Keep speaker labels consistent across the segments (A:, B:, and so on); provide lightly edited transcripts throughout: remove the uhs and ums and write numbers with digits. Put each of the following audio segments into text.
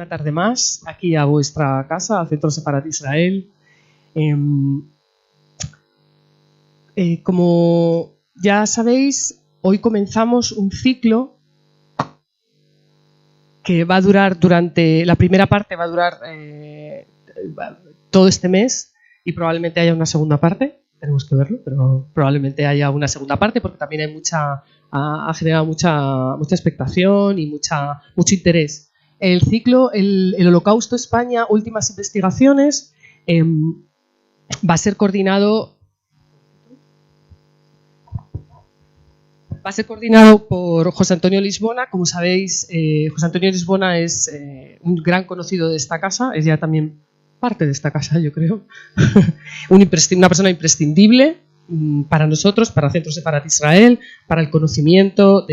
A: una tarde más aquí a vuestra casa, al Centro Sefarat Israel. Como ya sabéis, hoy comenzamos un ciclo que va a durar la primera parte va a durar todo este mes y probablemente haya una segunda parte. Tenemos que verlo, pero probablemente haya una segunda parte porque también ha generado mucha expectación y mucho interés. El ciclo, el Holocausto España, últimas investigaciones, va a ser coordinado por José Antonio Lisbona. Como sabéis, José Antonio Lisbona es un gran conocido de esta casa, es ya también parte de esta casa, yo creo. Una persona imprescindible para nosotros, para Centro Sefarat Israel, para el conocimiento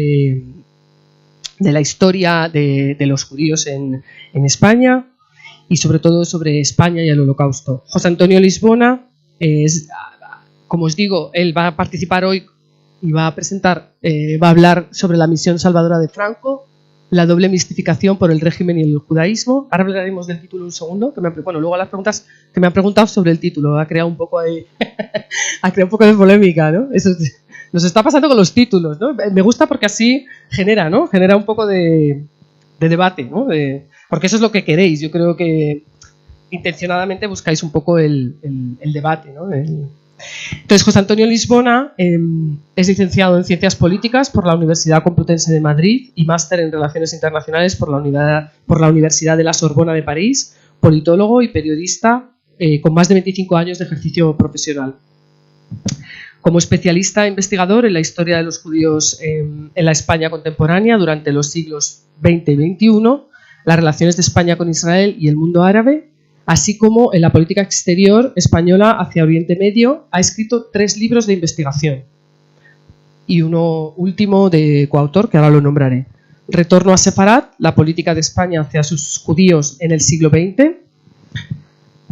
A: de la historia de los judíos en España y sobre todo sobre España y el Holocausto. José Antonio Lisbona como os digo, él va a participar hoy y va a hablar sobre la misión salvadora de Franco, la doble mistificación por el régimen y el judaísmo. Ahora hablaremos del título un segundo. Luego las preguntas que me han preguntado sobre el título ha creado un poco de polémica, ¿no? Eso nos está pasando con los títulos, ¿no? Me gusta porque así genera un poco de debate, ¿no? Porque eso es lo que queréis. Yo creo que intencionadamente buscáis un poco el debate, ¿no? Entonces, José Antonio Lisbona es licenciado en Ciencias Políticas por la Universidad Complutense de Madrid y máster en Relaciones Internacionales por la Universidad de la Sorbona de París, politólogo y periodista con más de 25 años de ejercicio profesional. Como especialista e investigador en la historia de los judíos en la España contemporánea durante los siglos XX y XXI, las relaciones de España con Israel y el mundo árabe, así como en la política exterior española hacia Oriente Medio, ha escrito 3 libros de investigación y uno último de coautor, que ahora lo nombraré. Retorno a Sefarat, la política de España hacia sus judíos en el siglo XX.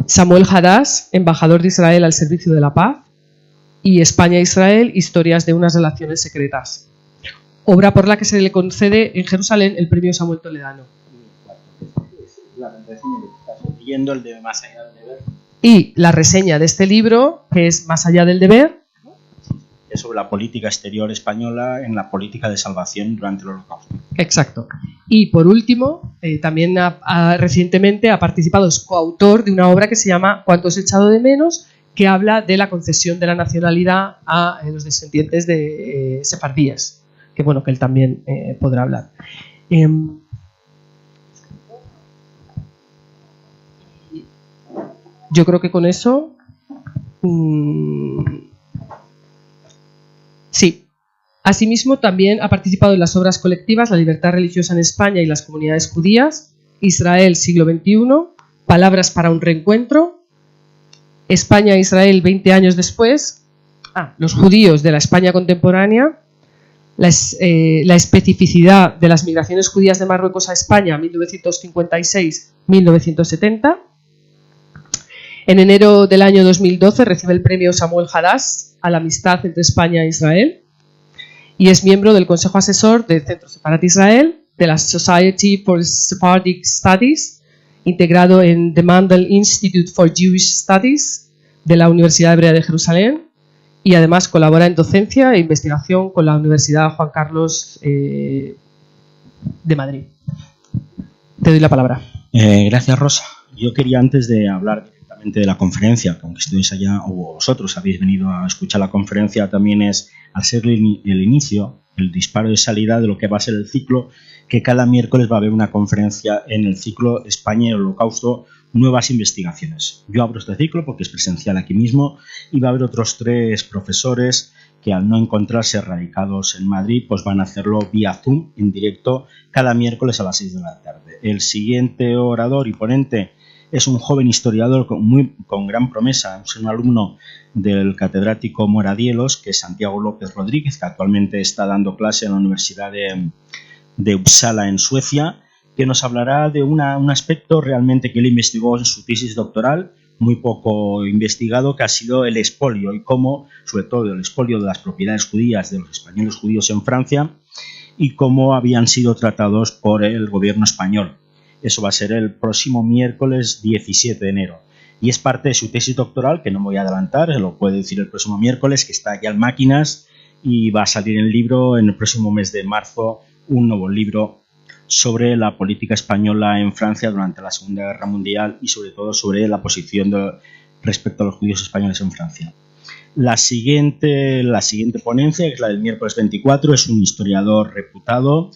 A: Samuel Hadash, embajador de Israel al servicio de la paz. Y España-Israel, historias de unas relaciones secretas. Obra por la que se le concede en Jerusalén el premio Samuel Toledano.
B: Leyendo el de Más allá del deber.
A: Y la reseña de este libro, que es Más allá del deber,
B: es sobre la política exterior española en la política de salvación durante el Holocausto.
A: Exacto. Y por último, también recientemente ha participado, es coautor de una obra que se llama ¿Cuánto has echado de menos?, que habla de la concesión de la nacionalidad a los descendientes de sefardíes, que bueno, que él también podrá hablar. Yo creo que con eso sí. Asimismo, también ha participado en las obras colectivas La libertad religiosa en España y las comunidades judías, Israel, siglo XXI, Palabras para un reencuentro, España e Israel 20 años después, los judíos de la España contemporánea, la especificidad de las migraciones judías de Marruecos a España 1956-1970. En enero del año 2012 recibe el premio Samuel Hadash a la amistad entre España e Israel y es miembro del Consejo Asesor del Centro Sefarat Israel, de la Society for Sephardic Studies, integrado en The Mandel Institute for Jewish Studies de la Universidad Hebrea de Jerusalén y además colabora en docencia e investigación con la Universidad Juan Carlos de Madrid. Te doy la palabra.
B: Gracias, Rosa. Yo quería, antes de hablar directamente de la conferencia, aunque estéis allá o vosotros habéis venido a escuchar la conferencia, también es hacer el inicio, el disparo de salida de lo que va a ser el ciclo, que cada miércoles va a haber una conferencia en el ciclo España y el Holocausto, nuevas investigaciones. Yo abro este ciclo porque es presencial aquí mismo y va a haber otros 3 profesores que al no encontrarse radicados en Madrid, pues van a hacerlo vía Zoom en directo cada miércoles a las 6 de la tarde. El siguiente orador y ponente es un joven historiador con gran promesa, es un alumno del catedrático Moradielos, que es Santiago López Rodríguez, que actualmente está dando clase en la Universidad de Uppsala en Suecia, que nos hablará de un aspecto realmente que él investigó en su tesis doctoral, muy poco investigado, que ha sido el expolio y cómo, sobre todo el expolio de las propiedades judías de los españoles judíos en Francia y cómo habían sido tratados por el gobierno español. Eso va a ser el próximo miércoles 17 de enero. Y es parte de su tesis doctoral, que no me voy a adelantar, se lo puede decir el próximo miércoles, que está ya en máquinas y va a salir el libro en el próximo mes de marzo, un nuevo libro sobre la política española en Francia durante la Segunda Guerra Mundial y sobre todo sobre la posición respecto a los judíos españoles en Francia. La siguiente ponencia, que es la del miércoles 24, es un historiador reputado,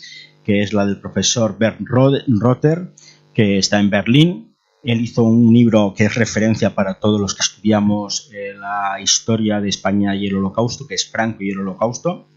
B: que es la del profesor Bernd Rotter, que está en Berlín. Él hizo un libro que es referencia para todos los que estudiamos la historia de España y el Holocausto, que es Franco y el Holocausto,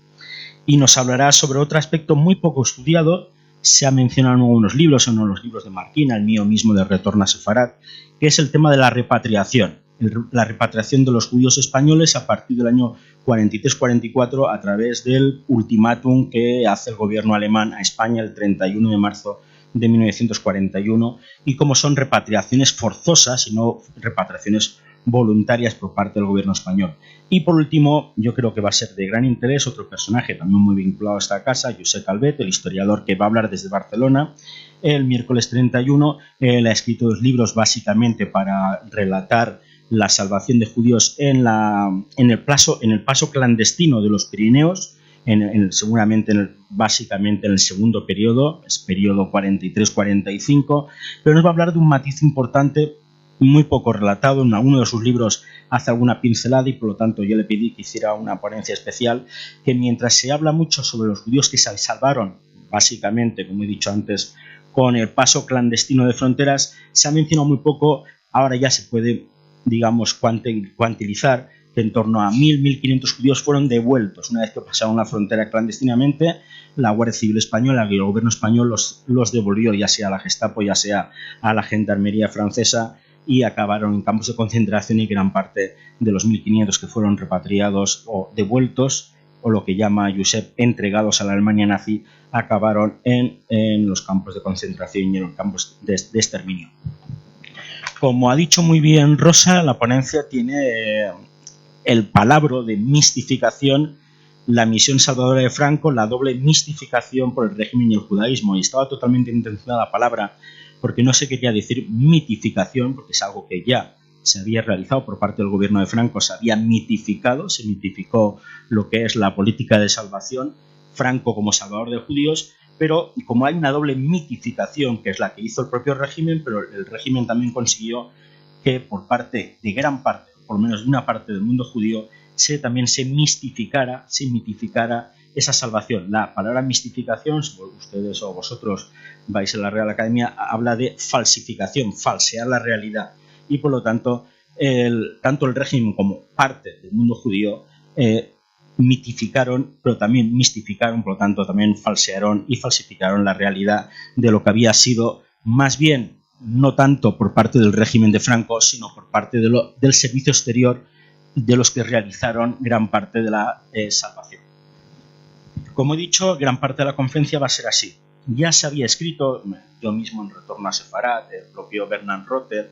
B: y nos hablará sobre otro aspecto muy poco estudiado. Se ha mencionado en algunos libros, en uno de los libros de Marquina, el mío mismo de Retorno a Sefarat, que es el tema de la repatriación de los judíos españoles a partir del año 43-44 a través del ultimátum que hace el gobierno alemán a España el 31 de marzo de 1941 y cómo son repatriaciones forzosas y no repatriaciones voluntarias por parte del gobierno español. Y por último, yo creo que va a ser de gran interés otro personaje también muy vinculado a esta casa, Josep Calvet, el historiador que va a hablar desde Barcelona el miércoles 31. Él ha escrito 2 libros básicamente para relatar la salvación de judíos en el paso clandestino de los Pirineos, básicamente en el segundo periodo, es periodo 43-45, pero nos va a hablar de un matiz importante muy poco relatado. En alguno de sus libros hace alguna pincelada y por lo tanto yo le pedí que hiciera una ponencia especial, que mientras se habla mucho sobre los judíos que se salvaron, básicamente, como he dicho antes, con el paso clandestino de fronteras, se ha mencionado muy poco. Ahora ya se puede, digamos, cuantilizar que en torno a 1.000-1.500 judíos fueron devueltos una vez que pasaron la frontera clandestinamente. La Guardia Civil Española y el gobierno español los devolvió, ya sea a la Gestapo, ya sea a la Gendarmería francesa, y acabaron en campos de concentración, y gran parte de los 1.500 que fueron repatriados o devueltos, o lo que llama Josep entregados a la Alemania nazi, acabaron en los campos de concentración y en los campos de exterminio. Como ha dicho muy bien Rosa, la ponencia tiene el palabro de mistificación, la misión salvadora de Franco, la doble mistificación por el régimen y el judaísmo. Y estaba totalmente intencionada la palabra porque no se quería decir mitificación, porque es algo que ya se había realizado por parte del gobierno de Franco, se había mitificado, se mitificó lo que es la política de salvación, Franco como salvador de judíos, pero como hay una doble mitificación, que es la que hizo el propio régimen, pero el régimen también consiguió que por parte de gran parte, por lo menos de una parte del mundo judío, también se mitificara esa salvación. La palabra mistificación, si ustedes o vosotros vais a la Real Academia, habla de falsificación, falsear la realidad, y por lo tanto tanto el régimen como parte del mundo judío mitificaron, pero también mistificaron, por lo tanto también falsearon y falsificaron la realidad de lo que había sido, más bien no tanto por parte del régimen de Franco, sino por parte del servicio exterior, de los que realizaron gran parte de la salvación. Como he dicho, gran parte de la conferencia va a ser así. Ya se había escrito, yo mismo en Retorno a Sefarat, el propio Bernd Rotter,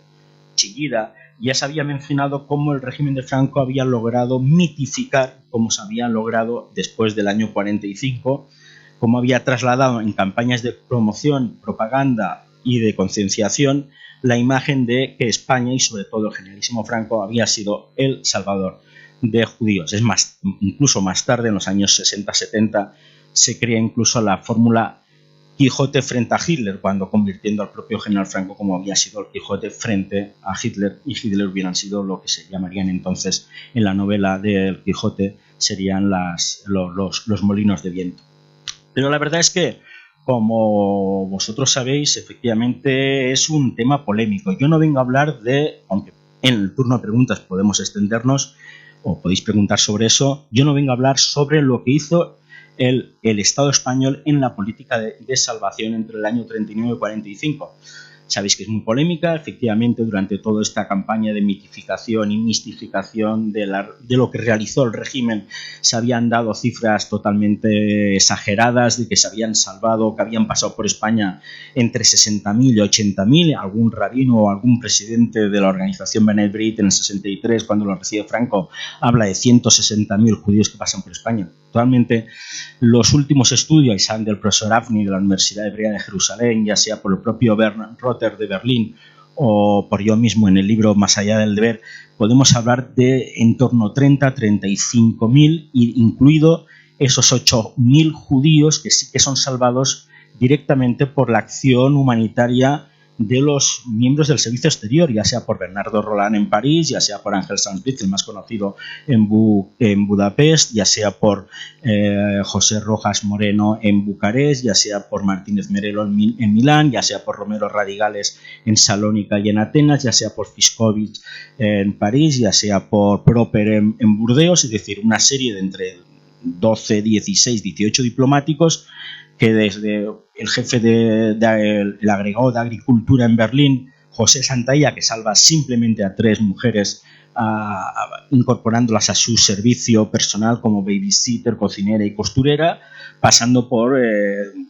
B: Chillida, ya se había mencionado cómo el régimen de Franco había logrado mitificar, como se había logrado después del año 45, cómo había trasladado en campañas de promoción, propaganda y de concienciación la imagen de que España y sobre todo el generalísimo Franco había sido el salvador de judíos. Es más, incluso más tarde, en los años 60-70, se crea incluso la fórmula Quijote frente a Hitler, cuando convirtiendo al propio general Franco como había sido el Quijote frente a Hitler, y Hitler hubieran sido lo que se llamarían entonces en la novela del Quijote, serían los molinos de viento. Pero la verdad es que, como vosotros sabéis, efectivamente es un tema polémico. Yo no vengo a hablar de, aunque en el turno de preguntas podemos extendernos o podéis preguntar sobre eso, yo no vengo a hablar sobre lo que hizo el Estado español en la política de salvación entre el año 39 y 45. Sabéis que es muy polémica, efectivamente, durante toda esta campaña de mitificación y mistificación de lo que realizó el régimen, se habían dado cifras totalmente exageradas de que se habían salvado, que habían pasado por España entre 60.000 y 80.000. Algún rabino o algún presidente de la organización B'nai B'rith en el 63, cuando lo recibe Franco, habla de 160.000 judíos que pasan por España. Actualmente, los últimos estudios del profesor Avni de la Universidad Hebrea de Jerusalén, ya sea por el propio Bernhard Rother de Berlín o por yo mismo en el libro Más allá del deber, podemos hablar de en torno a 30-35.000, incluido esos 8.000 judíos que sí que son salvados directamente por la acción humanitaria de los miembros del servicio exterior, ya sea por Bernardo Roland en París, ya sea por Ángel Sanz-Briz, el más conocido en Budapest, ya sea por José Rojas Moreno en Bucarest, ya sea por Martínez Merelo en Milán, ya sea por Romero Radigales en Salónica y en Atenas, ya sea por Fiskovich en París, ya sea por Proper en Burdeos, es decir, una serie de entre 12, 16, 18 diplomáticos que desde el jefe del agregado de Agricultura en Berlín, José Santalla, que salva simplemente a 3 mujeres incorporándolas a su servicio personal como babysitter, cocinera y costurera, pasando por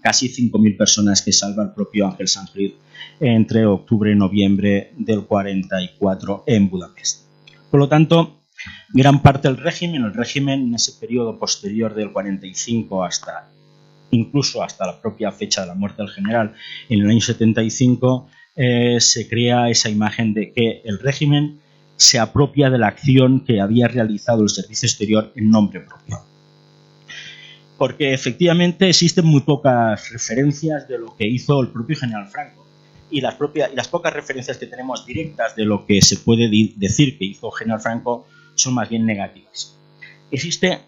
B: casi 5.000 personas que salva el propio Ángel Sanz-Briz entre octubre y noviembre del 44 en Budapest. Por lo tanto, gran parte del régimen, en ese periodo posterior del 45 incluso hasta la propia fecha de la muerte del general, en el año 75, se crea esa imagen de que el régimen se apropia de la acción que había realizado el servicio exterior en nombre propio. Porque efectivamente existen muy pocas referencias de lo que hizo el propio general Franco. Y las pocas referencias que tenemos directas de lo que se puede decir que hizo general Franco son más bien negativas. Existe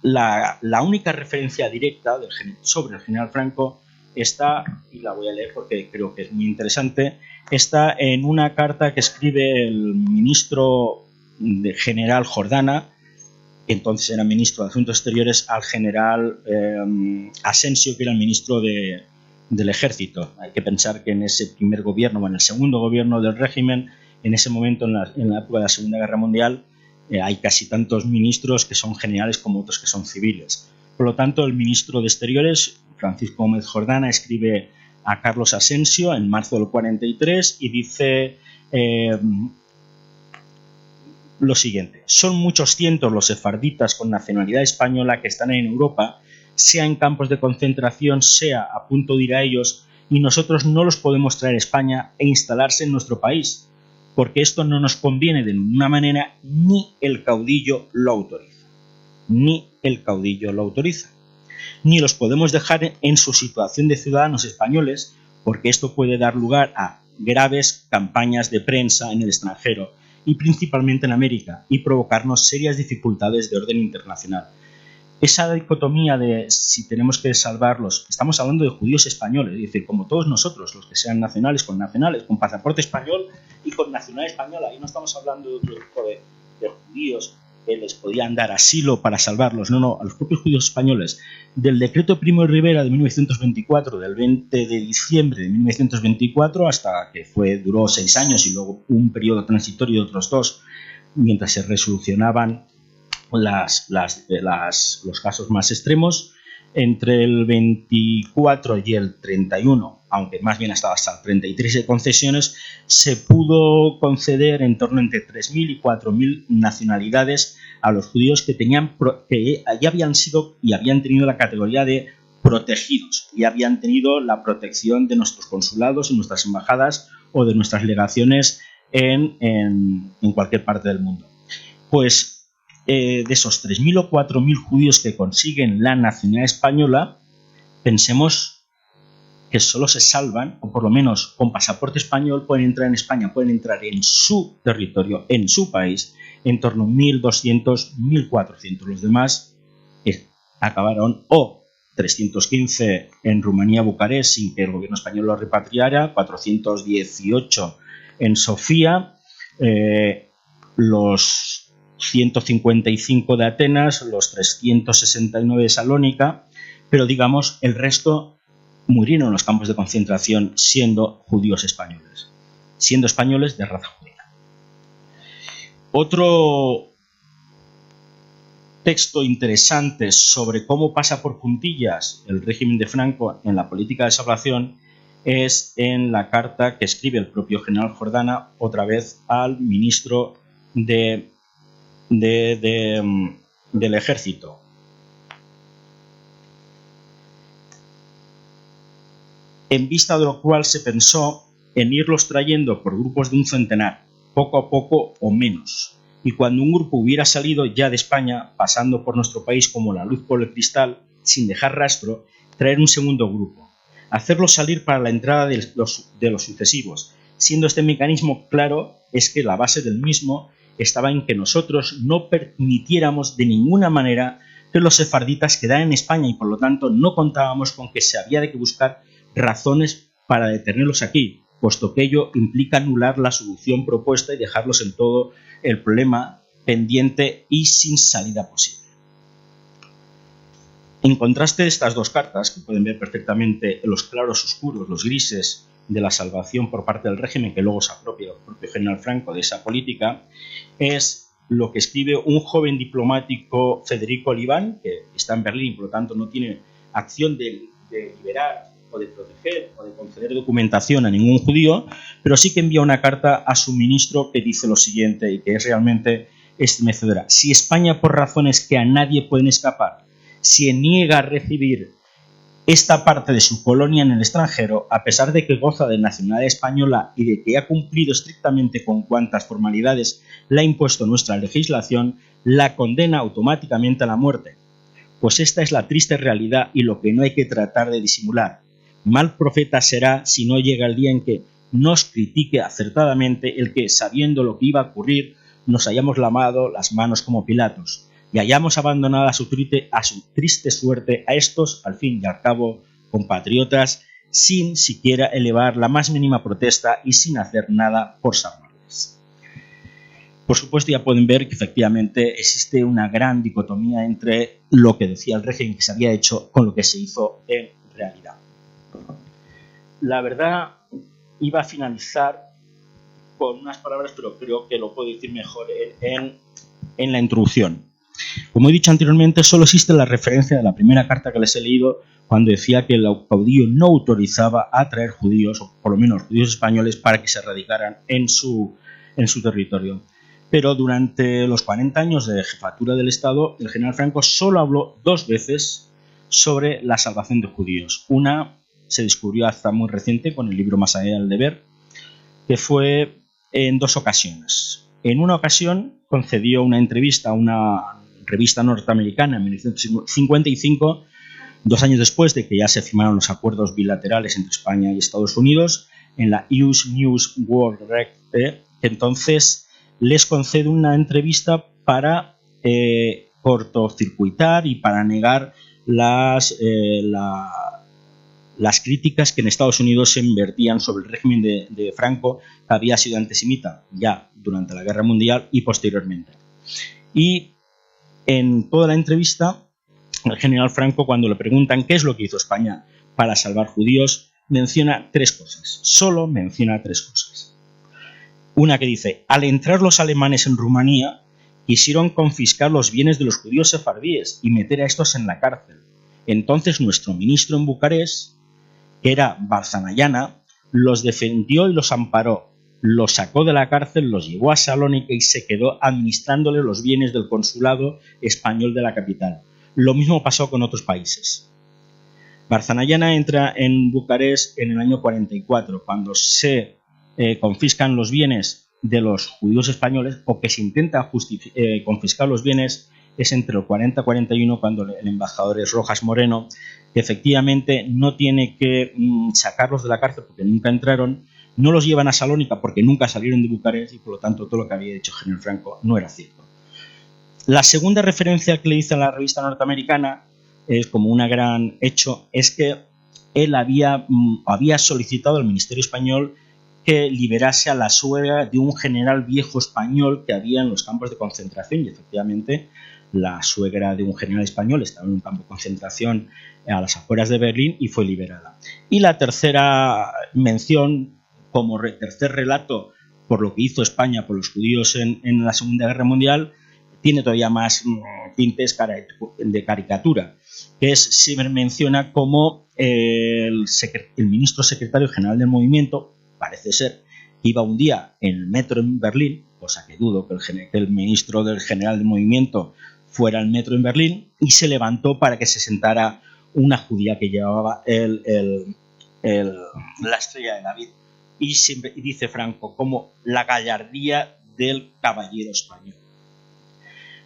B: la única referencia directa sobre el general Franco está, y la voy a leer porque creo que es muy interesante, está en una carta que escribe el ministro general Jordana, que entonces era ministro de Asuntos Exteriores, al general Asensio, que era el ministro del Ejército. Hay que pensar que en ese primer gobierno, o en el segundo gobierno del régimen, en ese momento, en la época de la Segunda Guerra Mundial, hay casi tantos ministros que son generales como otros que son civiles. Por lo tanto, el ministro de Exteriores, Francisco Gómez Jordana, escribe a Carlos Asensio en marzo del 43 y dice lo siguiente: son muchos cientos los sefarditas con nacionalidad española que están en Europa, sea en campos de concentración, sea a punto de ir a ellos, y nosotros no los podemos traer a España e instalarse en nuestro país, porque esto no nos conviene de ninguna manera, ni el caudillo lo autoriza. Ni el caudillo lo autoriza. Ni los podemos dejar en su situación de ciudadanos españoles, porque esto puede dar lugar a graves campañas de prensa en el extranjero y principalmente en América, y provocarnos serias dificultades de orden internacional. Esa dicotomía de si tenemos que salvarlos, estamos hablando de judíos españoles, es decir, como todos nosotros, los que sean nacionales, con pasaporte español y con nacionalidad española, y no estamos hablando de otro tipo de judíos que les podían dar asilo para salvarlos, no, a los propios judíos españoles. Del decreto Primo de Rivera de 1924, del 20 de diciembre de 1924, hasta que duró 6 años y luego un periodo transitorio de otros 2, mientras se resolucionaban los casos más extremos, entre el 24 y el 31, aunque más bien hasta el 33 de concesiones, se pudo conceder en torno entre 3.000 y 4.000 nacionalidades a los judíos que ya habían sido y habían tenido la categoría de protegidos y habían tenido la protección de nuestros consulados, en nuestras embajadas o de nuestras legaciones en cualquier parte del mundo. Pues de esos 3.000 o 4.000 judíos que consiguen la nacionalidad española, pensemos que solo se salvan, o por lo menos con pasaporte español pueden entrar en España, pueden entrar en su territorio, en su país, en torno a 1.200, 1.400. Los demás acabaron o 315 en Rumanía, Bucarest, sin que el gobierno español los repatriara, 418 en Sofía, los 155 de Atenas, los 369 de Salónica, pero digamos el resto murieron en los campos de concentración siendo judíos españoles, siendo españoles de raza judía. Otro texto interesante sobre cómo pasa por puntillas el régimen de Franco en la política de salvación es en la carta que escribe el propio general Jordana, otra vez al ministro del Ejército. en vista de lo cual se pensó en irlos trayendo por grupos de un centenar, poco a poco o menos. Y cuando un grupo hubiera salido ya de España, pasando por nuestro país como la luz por el cristal, sin dejar rastro, traer un segundo grupo, hacerlos salir para la entrada de los sucesivos, siendo este mecanismo claro es que la base del mismo estaba en que nosotros no permitiéramos de ninguna manera que los sefarditas quedaran en España y por lo tanto no contábamos con que se había de buscar razones para detenerlos aquí, puesto que ello implica anular la solución propuesta y dejarlos en todo el problema pendiente y sin salida posible. En contraste de estas dos cartas, que pueden ver perfectamente los claros oscuros, los grises de la salvación por parte del régimen, que luego se apropia el propio general Franco de esa política, es lo que escribe un joven diplomático, Federico Oliván, que está en Berlín y por lo tanto no tiene acción de liberar o de proteger o de conceder documentación a ningún judío, pero sí que envía una carta a su ministro que dice lo siguiente y que es realmente estremecedora. Si España, por razones que a nadie pueden escapar, se niega a recibir esta parte de su colonia en el extranjero, a pesar de que goza de nacionalidad española y de que ha cumplido estrictamente con cuantas formalidades le ha impuesto nuestra legislación, la condena automáticamente a la muerte. Pues esta es la triste realidad y lo que no hay que tratar de disimular. Mal profeta será si no llega el día en que nos critique acertadamente el que, sabiendo lo que iba a ocurrir, nos hayamos lavado las manos como Pilatos y hayamos abandonado a su triste suerte a estos, al fin y al cabo, compatriotas, sin siquiera elevar la más mínima protesta y sin hacer nada por salvarles. Por supuesto, ya pueden ver que efectivamente existe una gran dicotomía entre lo que decía el régimen que se había hecho con lo que se hizo en realidad. La verdad, iba a finalizar con unas palabras, pero creo que lo puedo decir mejor en la introducción. Como he dicho anteriormente, solo existe la referencia de la primera carta que les he leído cuando decía que el caudillo no autorizaba a traer judíos, o por lo menos judíos españoles, para que se radicaran en su territorio. Pero durante los 40 años de jefatura del Estado, el general Franco solo habló 2 veces sobre la salvación de judíos. Una se descubrió hasta muy reciente con el libro Más allá del deber, que fue en 2 ocasiones. En una ocasión concedió una entrevista a una revista norteamericana en 1955, 2 años después de que ya se firmaron los acuerdos bilaterales entre España y Estados Unidos, en la US News World Rec, que entonces les concede una entrevista para cortocircuitar y para negar las críticas que en Estados Unidos se vertían sobre el régimen de Franco, que había sido antisemita ya durante la Guerra Mundial y posteriormente. Y en toda la entrevista, el general Franco, cuando le preguntan qué es lo que hizo España para salvar judíos, menciona 3 cosas. Solo menciona 3 cosas. Una que dice: al entrar los alemanes en Rumanía, quisieron confiscar los bienes de los judíos sefardíes y meter a estos en la cárcel. Entonces nuestro ministro en Bucarest, que era Barzanayana, los defendió y los amparó. Los sacó de la cárcel, los llevó a Salónica y se quedó administrándole los bienes del consulado español de la capital. Lo mismo pasó con otros países. Barzanayana entra en Bucarest en el año 44, cuando se confiscan los bienes de los judíos españoles, o que se intenta confiscar los bienes, es entre el 40 y 41, cuando el embajador es Rojas Moreno, que efectivamente no tiene que sacarlos de la cárcel porque nunca entraron, no los llevan a Salónica porque nunca salieron de Bucarest y por lo tanto todo lo que había dicho general Franco no era cierto. La segunda referencia que le hice a la revista norteamericana, como un gran hecho, es que él había solicitado al Ministerio Español que liberase a la suegra de un general viejo español que había en los campos de concentración, y efectivamente la suegra de un general español estaba en un campo de concentración a las afueras de Berlín y fue liberada. Y la tercera mención, como tercer relato por lo que hizo España por los judíos en la Segunda Guerra Mundial, tiene todavía más tintes de caricatura, que se menciona como el ministro secretario general del movimiento, parece ser, que iba un día en el metro en Berlín, cosa que dudo que el ministro del general del movimiento fuera al metro en Berlín, y se levantó para que se sentara una judía que llevaba el la estrella de David. Y dice Franco como la gallardía del caballero español.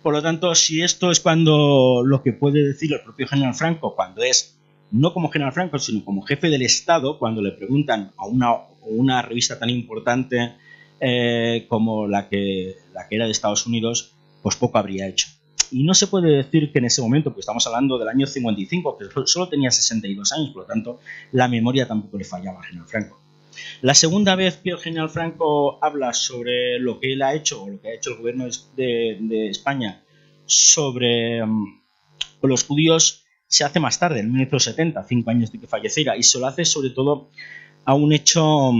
B: Por lo tanto, si esto es cuando lo que puede decir el propio general Franco, cuando es no como general Franco, sino como jefe del Estado, cuando le preguntan a una revista tan importante como la que era de Estados Unidos, pues poco habría hecho. Y no se puede decir que en ese momento, porque estamos hablando del año 55, que solo tenía 62 años, por lo tanto, la memoria tampoco le fallaba al general Franco. La segunda vez que el general Franco habla sobre lo que él ha hecho, o lo que ha hecho el gobierno de España sobre los judíos, se hace más tarde, en 1970, 5 años de que falleciera, y se lo hace sobre todo a un hecho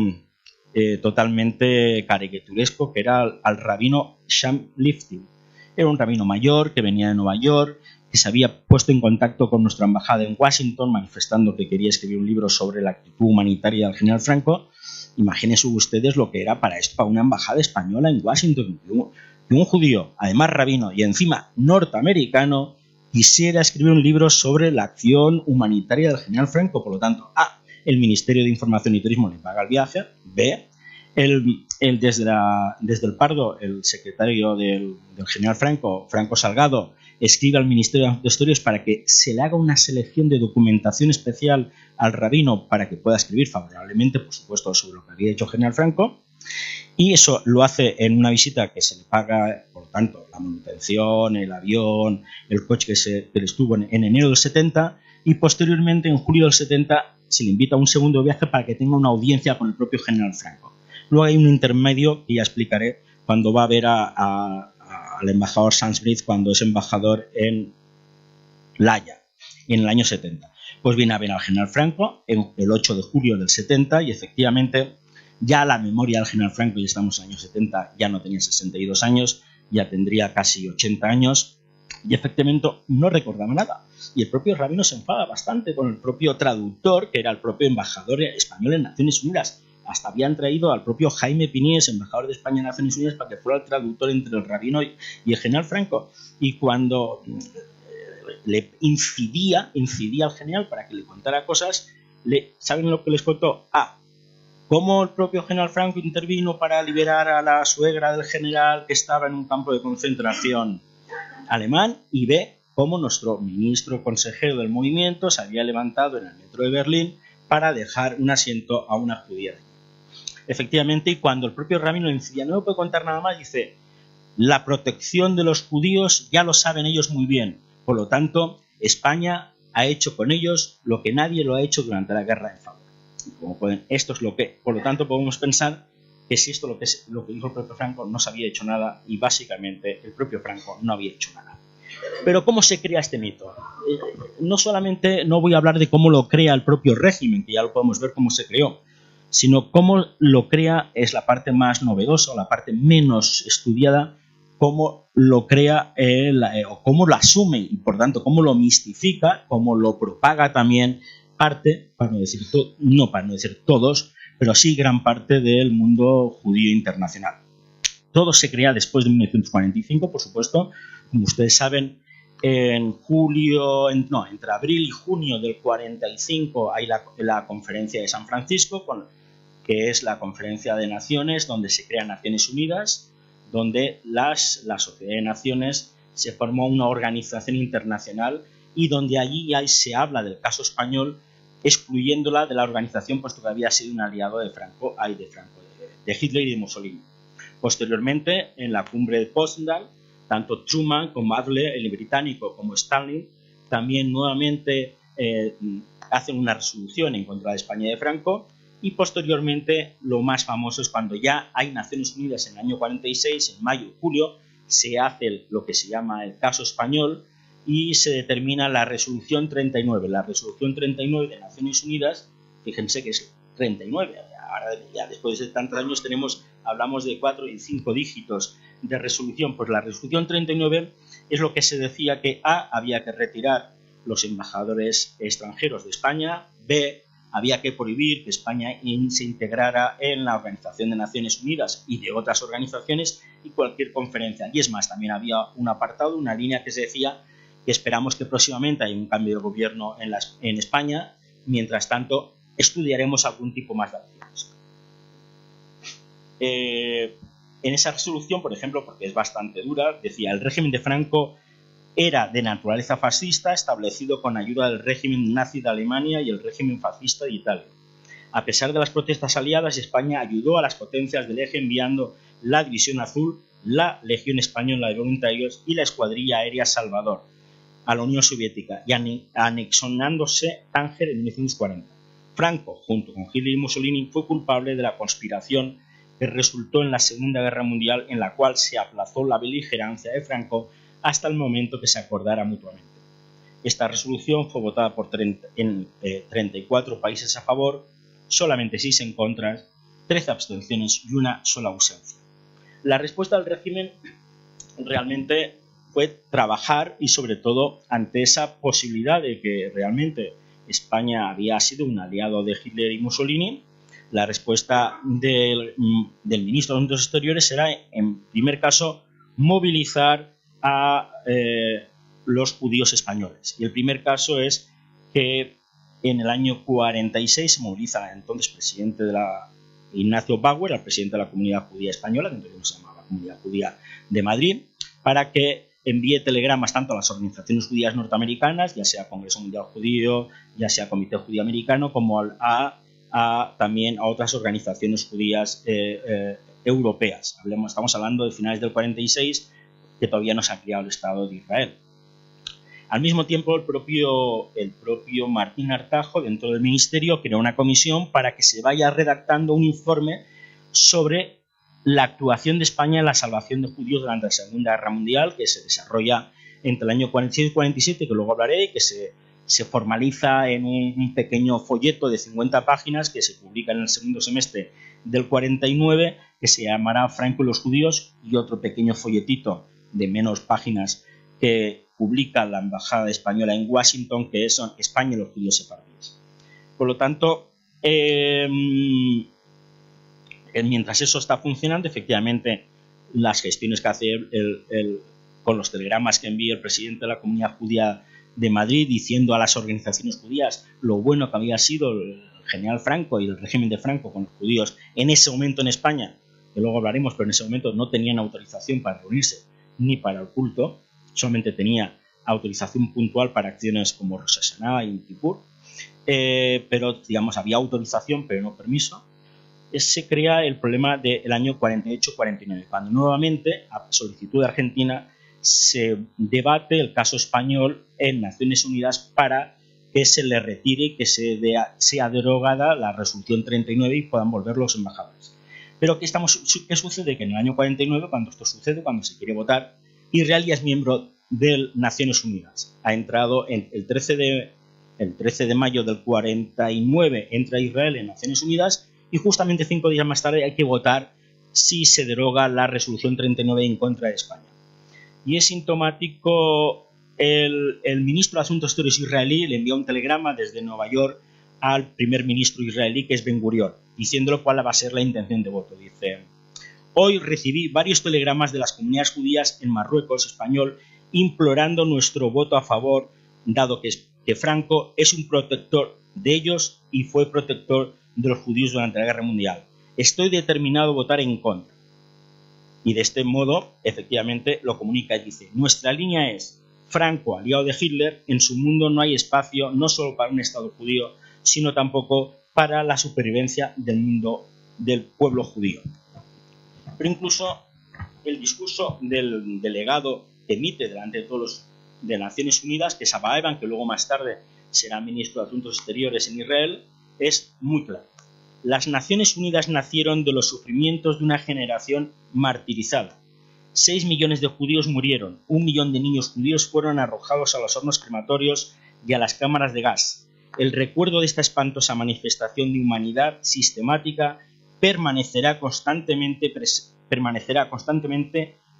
B: totalmente caricaturesco, que era al rabino Sham Liftin. Era un rabino mayor que venía de Nueva York, que se había puesto en contacto con nuestra embajada en Washington manifestando que quería escribir un libro sobre la actitud humanitaria del general Franco. Imagínense ustedes lo que era para esto, para una embajada española en Washington, que un judío, además rabino y encima norteamericano, quisiera escribir un libro sobre la acción humanitaria del general Franco. Por lo tanto, A, el Ministerio de Información y Turismo le paga el viaje, B, desde el Pardo, el secretario del general Franco, Franco Salgado, escribe al Ministerio de Exteriores para que se le haga una selección de documentación especial al rabino para que pueda escribir favorablemente, por supuesto, sobre lo que había hecho el general Franco. Y eso lo hace en una visita que se le paga, por tanto, la manutención, el avión, el coche que le estuvo en enero del 70, y posteriormente, en julio del 70, se le invita a un segundo viaje para que tenga una audiencia con el propio general Franco. Luego hay un intermedio que ya explicaré cuando va a ver al embajador Sansbrith cuando es embajador en La Haya, en el año 70. Pues viene a ver al general Franco el 8 de julio del 70 y efectivamente ya la memoria del general Franco, ya estamos en el año 70, ya no tenía 62 años, ya tendría casi 80 años y efectivamente no recordaba nada. Y el propio rabino se enfada bastante con el propio traductor, que era el propio embajador español en Naciones Unidas. Hasta habían traído al propio Jaime Piniés, embajador de España en Naciones Unidas, para que fuera el traductor entre el rabino y el general Franco. Y cuando le incidía al general para que le contara cosas, ¿saben lo que les contó? Cómo el propio general Franco intervino para liberar a la suegra del general que estaba en un campo de concentración alemán, y B, cómo nuestro ministro consejero del movimiento se había levantado en el metro de Berlín para dejar un asiento a una judía. Efectivamente, y cuando el propio rabino le decía, no me puede contar nada más, dice, la protección de los judíos ya lo saben ellos muy bien, por lo tanto, España ha hecho con ellos lo que nadie lo ha hecho durante la guerra de Falkland. Esto es lo que, por lo tanto, podemos pensar que si esto lo que dijo el propio Franco, no se había hecho nada y básicamente el propio Franco no había hecho nada. Pero ¿cómo se crea este mito? No solamente no voy a hablar de cómo lo crea el propio régimen, que ya lo podemos ver cómo se creó, sino cómo lo crea es la parte más novedosa, la parte menos estudiada, cómo lo crea o cómo lo asume y por tanto cómo lo mistifica, cómo lo propaga también parte, para no decir todos, pero sí gran parte del mundo judío internacional. Todo se crea después de 1945, por supuesto, como ustedes saben. Entre abril y junio del 45 hay la conferencia de San Francisco, que es la conferencia de naciones donde se crean Naciones Unidas, donde la Sociedad de Naciones se formó una organización internacional y donde allí ya se habla del caso español, excluyéndola de la organización, puesto que había sido un aliado de Hitler y de Mussolini. Posteriormente, en la cumbre de Potsdam, tanto Truman como Adler, el británico, como Stalin, también nuevamente hacen una resolución en contra de España y de Franco, y posteriormente lo más famoso es cuando ya hay Naciones Unidas en el año 46, en mayo y julio, se hace lo que se llama el caso español y se determina la resolución 39. La resolución 39 de Naciones Unidas, fíjense que es 39, ahora ya después de tantos años hablamos de 4 y 5 dígitos de resolución. Pues la resolución 39 es lo que se decía que A, había que retirar los embajadores extranjeros de España, B, había que prohibir que España se integrara en la Organización de Naciones Unidas y de otras organizaciones y cualquier conferencia. Y es más, también había un apartado, una línea que se decía que esperamos que próximamente haya un cambio de gobierno en España, mientras tanto estudiaremos algún tipo más de acciones. En esa resolución, por ejemplo, porque es bastante dura, decía: el régimen de Franco era de naturaleza fascista, establecido con ayuda del régimen nazi de Alemania y el régimen fascista de Italia. A pesar de las protestas aliadas, España ayudó a las potencias del eje enviando la División Azul, la Legión Española de Voluntarios y la Escuadrilla Aérea Salvador a la Unión Soviética y anexionándose Tánger en 1940. Franco, junto con Hitler y Mussolini, fue culpable de la conspiración que resultó en la Segunda Guerra Mundial, en la cual se aplazó la beligerancia de Franco hasta el momento que se acordara mutuamente. Esta resolución fue votada por 34 países a favor, solamente 6 en contra, 13 abstenciones y una sola ausencia. La respuesta del régimen realmente fue trabajar, y sobre todo ante esa posibilidad de que realmente España había sido un aliado de Hitler y Mussolini, la respuesta del ministro de Asuntos Exteriores era, en primer caso, movilizar a los judíos españoles. Y el primer caso es que en el año 46 se moviliza al entonces presidente de Ignacio Bauer, al presidente de la Comunidad Judía Española, que entonces se llamaba Comunidad Judía de Madrid, para que envíe telegramas tanto a las organizaciones judías norteamericanas, ya sea Congreso Mundial Judío, ya sea Comité Judío Americano, como también a otras organizaciones judías europeas. Estamos hablando de finales del 46, que todavía no se ha creado el Estado de Israel. Al mismo tiempo, el propio Martín Artajo, dentro del ministerio, creó una comisión para que se vaya redactando un informe sobre la actuación de España en la salvación de judíos durante la Segunda Guerra Mundial, que se desarrolla entre el año 46 y 47, que luego hablaré, y que se formaliza en un pequeño folleto de 50 páginas que se publica en el segundo semestre del 49, que se llamará Franco y los judíos, y otro pequeño folletito de menos páginas que publica la Embajada Española en Washington, que son España y los judíos sefardíes. Por lo tanto, mientras eso está funcionando, efectivamente, las gestiones que hace con los telegramas que envía el presidente de la Comunidad Judía de Madrid, diciendo a las organizaciones judías lo bueno que había sido el general Franco y el régimen de Franco con los judíos en ese momento en España, que luego hablaremos, pero en ese momento no tenían autorización para reunirse ni para el culto, solamente tenía autorización puntual para acciones como Rosh Hashanah y Kippur, pero digamos había autorización pero no permiso. Se crea el problema del año 48-49, cuando nuevamente, a solicitud de Argentina, se debate el caso español en Naciones Unidas para que se le retire y que sea derogada la resolución 39 y puedan volver los embajadores. Pero ¿qué sucede? Que en el año 49, cuando esto sucede, cuando se quiere votar, Israel ya es miembro de Naciones Unidas. Ha entrado el 13 de mayo del 49, entra Israel en Naciones Unidas, y justamente 5 días más tarde hay que votar si se deroga la resolución 39 en contra de España. Y es sintomático, el ministro de Asuntos Exteriores israelí le envía un telegrama desde Nueva York al primer ministro israelí, que es Ben Gurion, diciéndole cuál va a ser la intención de voto. Dice: hoy recibí varios telegramas de las comunidades judías en Marruecos español implorando nuestro voto a favor, dado que Franco es un protector de ellos y fue protector de los judíos durante la Guerra Mundial. Estoy determinado a votar en contra. Y de este modo, efectivamente, lo comunica y dice: nuestra línea es: Franco, aliado de Hitler, en su mundo no hay espacio no solo para un Estado judío, sino tampoco para la supervivencia del mundo del pueblo judío. Pero incluso el discurso del delegado que emite delante de todos de Naciones Unidas, que es Abba Eban, que luego más tarde será ministro de Asuntos Exteriores en Israel, es muy claro. Las Naciones Unidas nacieron de los sufrimientos de una generación martirizada. 6 millones de judíos murieron, 1 millón de niños judíos fueron arrojados a los hornos crematorios y a las cámaras de gas. El recuerdo de esta espantosa manifestación de humanidad sistemática permanecerá constantemente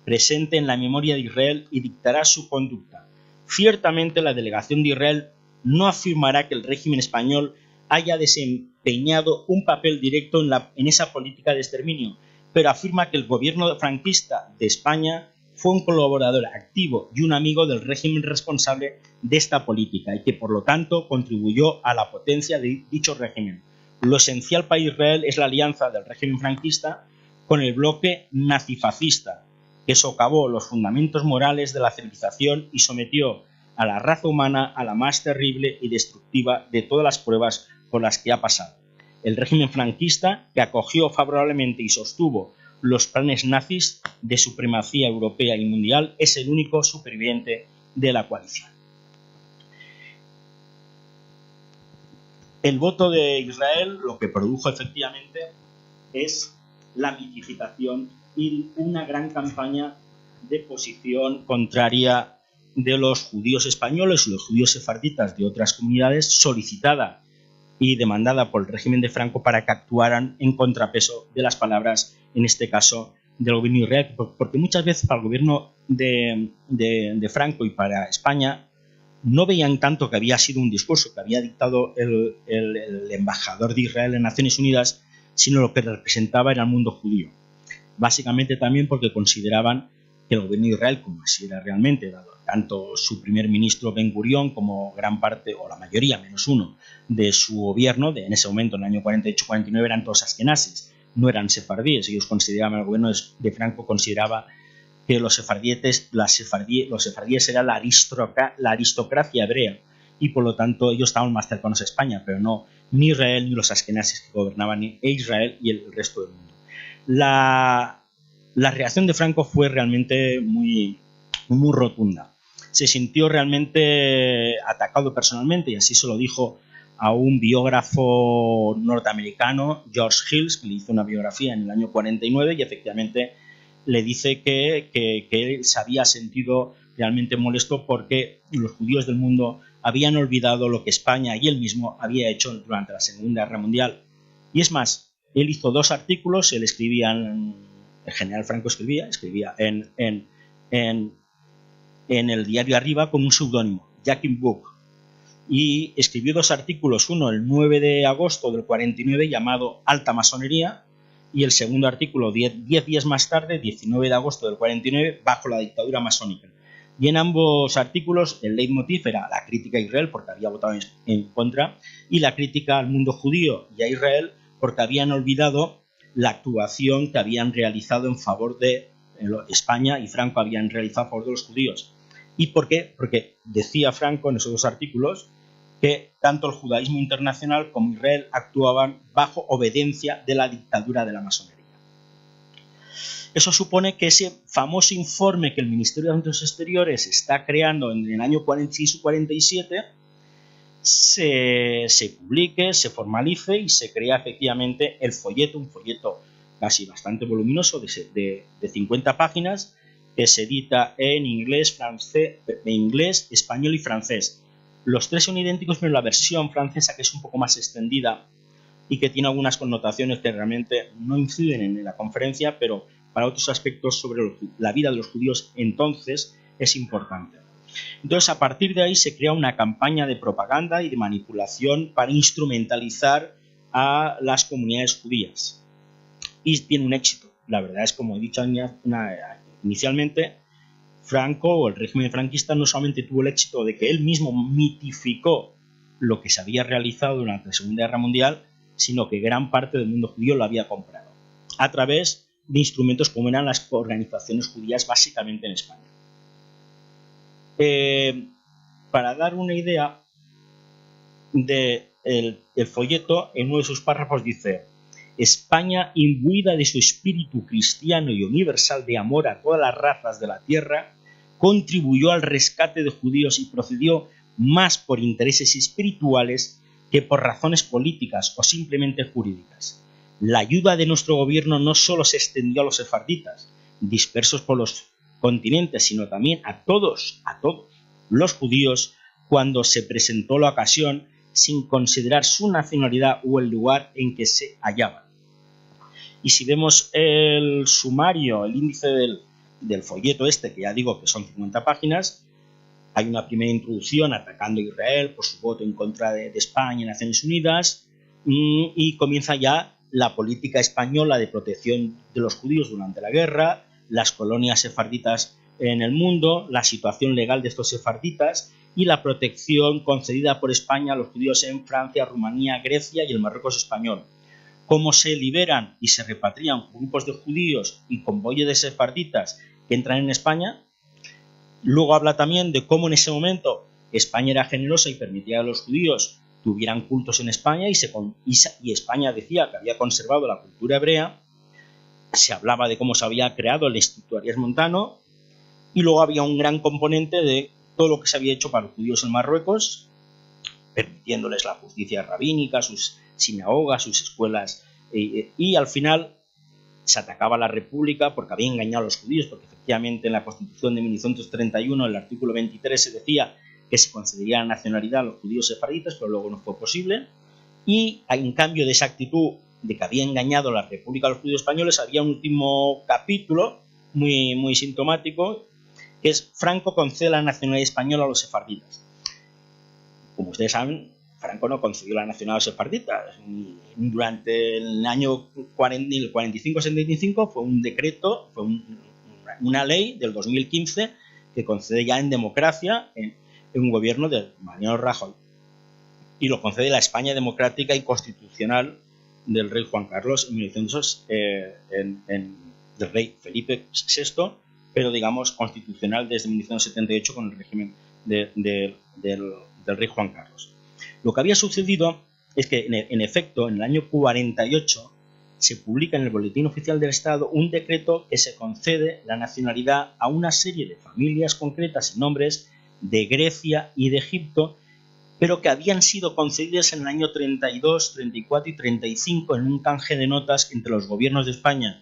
B: presente en la memoria de Israel y dictará su conducta. Ciertamente, la delegación de Israel no afirmará que el régimen español haya desempeñado un papel directo en esa política de exterminio, pero afirma que el gobierno franquista de España fue un colaborador activo y un amigo del régimen responsable de esta política y que por lo tanto contribuyó a la potencia de dicho régimen. Lo esencial para Israel es la alianza del régimen franquista con el bloque nazifascista, que socavó los fundamentos morales de la civilización y sometió a la raza humana a la más terrible y destructiva de todas las pruebas por las que ha pasado. El régimen franquista, que acogió favorablemente y sostuvo los planes nazis de supremacía europea y mundial, es el único superviviente de la coalición. El voto de Israel lo que produjo efectivamente es la mitificación y una gran campaña de posición contraria de los judíos españoles y los judíos sefarditas de otras comunidades, solicitada y demandada por el régimen de Franco para que actuaran en contrapeso de las palabras, en este caso, del gobierno de Israel, porque muchas veces para el gobierno de Franco y para España no veían tanto que había sido un discurso que había dictado el embajador de Israel en Naciones Unidas, sino lo que representaba era el mundo judío. Básicamente también porque consideraban que el gobierno de Israel, como así era realmente, dado tanto su primer ministro Ben Gurión como gran parte, o la mayoría, menos uno, de su gobierno, en ese momento, en el año 48-49, eran todos askenazis, no eran sefardíes. Ellos consideraban, el gobierno de Franco consideraba que los sefardíes eran la aristocracia hebrea y por lo tanto ellos estaban más cercanos a España, pero no ni Israel ni los askenazis que gobernaban Israel y el resto del mundo. La reacción de Franco fue realmente muy rotunda. Se sintió realmente atacado personalmente y así se lo dijo a un biógrafo norteamericano, George Hills, que le hizo una biografía en el año 49 y efectivamente le dice que él se había sentido realmente molesto porque los judíos del mundo habían olvidado lo que España y él mismo había hecho durante la Segunda Guerra Mundial. Y es más, él hizo 2 artículos, él escribía, el general Franco escribía en el diario Arriba con un seudónimo, Jackie Book, y escribió 2 artículos, uno el 9 de agosto del 49 llamado Alta Masonería, y el segundo artículo 10 días más tarde, 19 de agosto del 49, Bajo la dictadura masónica. Y en ambos artículos el leitmotiv era la crítica a Israel, porque había votado en contra, y la crítica al mundo judío y a Israel, porque habían olvidado la actuación que habían realizado en favor de España y Franco habían realizado a favor de los judíos. ¿Y por qué? Porque decía Franco en esos 2 artículos que tanto el judaísmo internacional como Israel actuaban bajo obediencia de la dictadura de la masonería. Eso supone que ese famoso informe que el Ministerio de Asuntos Exteriores está creando en el año 46 o 47 se publique, se formalice y se crea efectivamente el folleto, un folleto casi bastante voluminoso de 50 páginas que se edita en inglés, español y francés. Los 3 son idénticos, pero la versión francesa, que es un poco más extendida y que tiene algunas connotaciones que realmente no inciden en la conferencia, pero para otros aspectos sobre la vida de los judíos entonces es importante. Entonces, a partir de ahí se crea una campaña de propaganda y de manipulación para instrumentalizar a las comunidades judías. Y tiene un éxito. La verdad es, como he dicho inicialmente, Franco o el régimen franquista no solamente tuvo el éxito de que él mismo mitificó lo que se había realizado durante la Segunda Guerra Mundial, sino que gran parte del mundo judío lo había comprado a través de instrumentos como eran las organizaciones judías básicamente en España. Para dar una idea del folleto, en uno de sus párrafos dice: España, imbuida de su espíritu cristiano y universal de amor a todas las razas de la tierra, contribuyó al rescate de judíos y procedió más por intereses espirituales que por razones políticas o simplemente jurídicas. La ayuda de nuestro gobierno no solo se extendió a los sefarditas, dispersos por los continentes, sino también a todos los judíos cuando se presentó la ocasión, sin considerar su nacionalidad o el lugar en que se hallaban. Y si vemos el sumario, el índice del folleto que ya digo que son 50 páginas, hay una primera introducción atacando a Israel por su voto en contra de España en Naciones Unidas, y comienza ya la política española de protección de los judíos durante la guerra, las colonias sefarditas en el mundo, la situación legal de estos sefarditas y la protección concedida por España a los judíos en Francia, Rumanía, Grecia y el Marruecos español. Cómo se liberan y se repatrian grupos de judíos y convoyes de sefarditas que entran en España. Luego habla también de cómo en ese momento España era generosa y permitía que los judíos tuvieran cultos en España y España decía que había conservado la cultura hebrea. Se hablaba de cómo se había creado el Instituto Arias Montano y luego había un gran componente de todo lo que se había hecho para los judíos en Marruecos, permitiéndoles la justicia rabínica, sus sinagogas, sus escuelas, y al final se atacaba a la República porque había engañado a los judíos, porque efectivamente en la Constitución de 1931, el artículo 23, se decía que se concedería la nacionalidad a los judíos sefarditas, pero luego no fue posible. Y en cambio de esa actitud de que había engañado la República a los judíos españoles, había un último capítulo muy, muy sintomático, que es: Franco concede la nacionalidad española a los sefarditas. Como ustedes saben, Franco no concedió la nacionalidad a los sefarditas. Durante el año 45-75 fue un decreto, fue una ley del 2015 que concede ya en democracia en un gobierno de Mariano Rajoy, y lo concede la España democrática y constitucional del rey Juan Carlos en 1900, del rey Felipe VI, pero digamos constitucional desde 1978 con el régimen del rey Juan Carlos. Lo que había sucedido es que en efecto en el año 48 se publica en el Boletín Oficial del Estado un decreto que se concede la nacionalidad a una serie de familias concretas y nombres de Grecia y de Egipto, pero que habían sido concedidas en el año 32, 34 y 35 en un canje de notas entre los gobiernos de España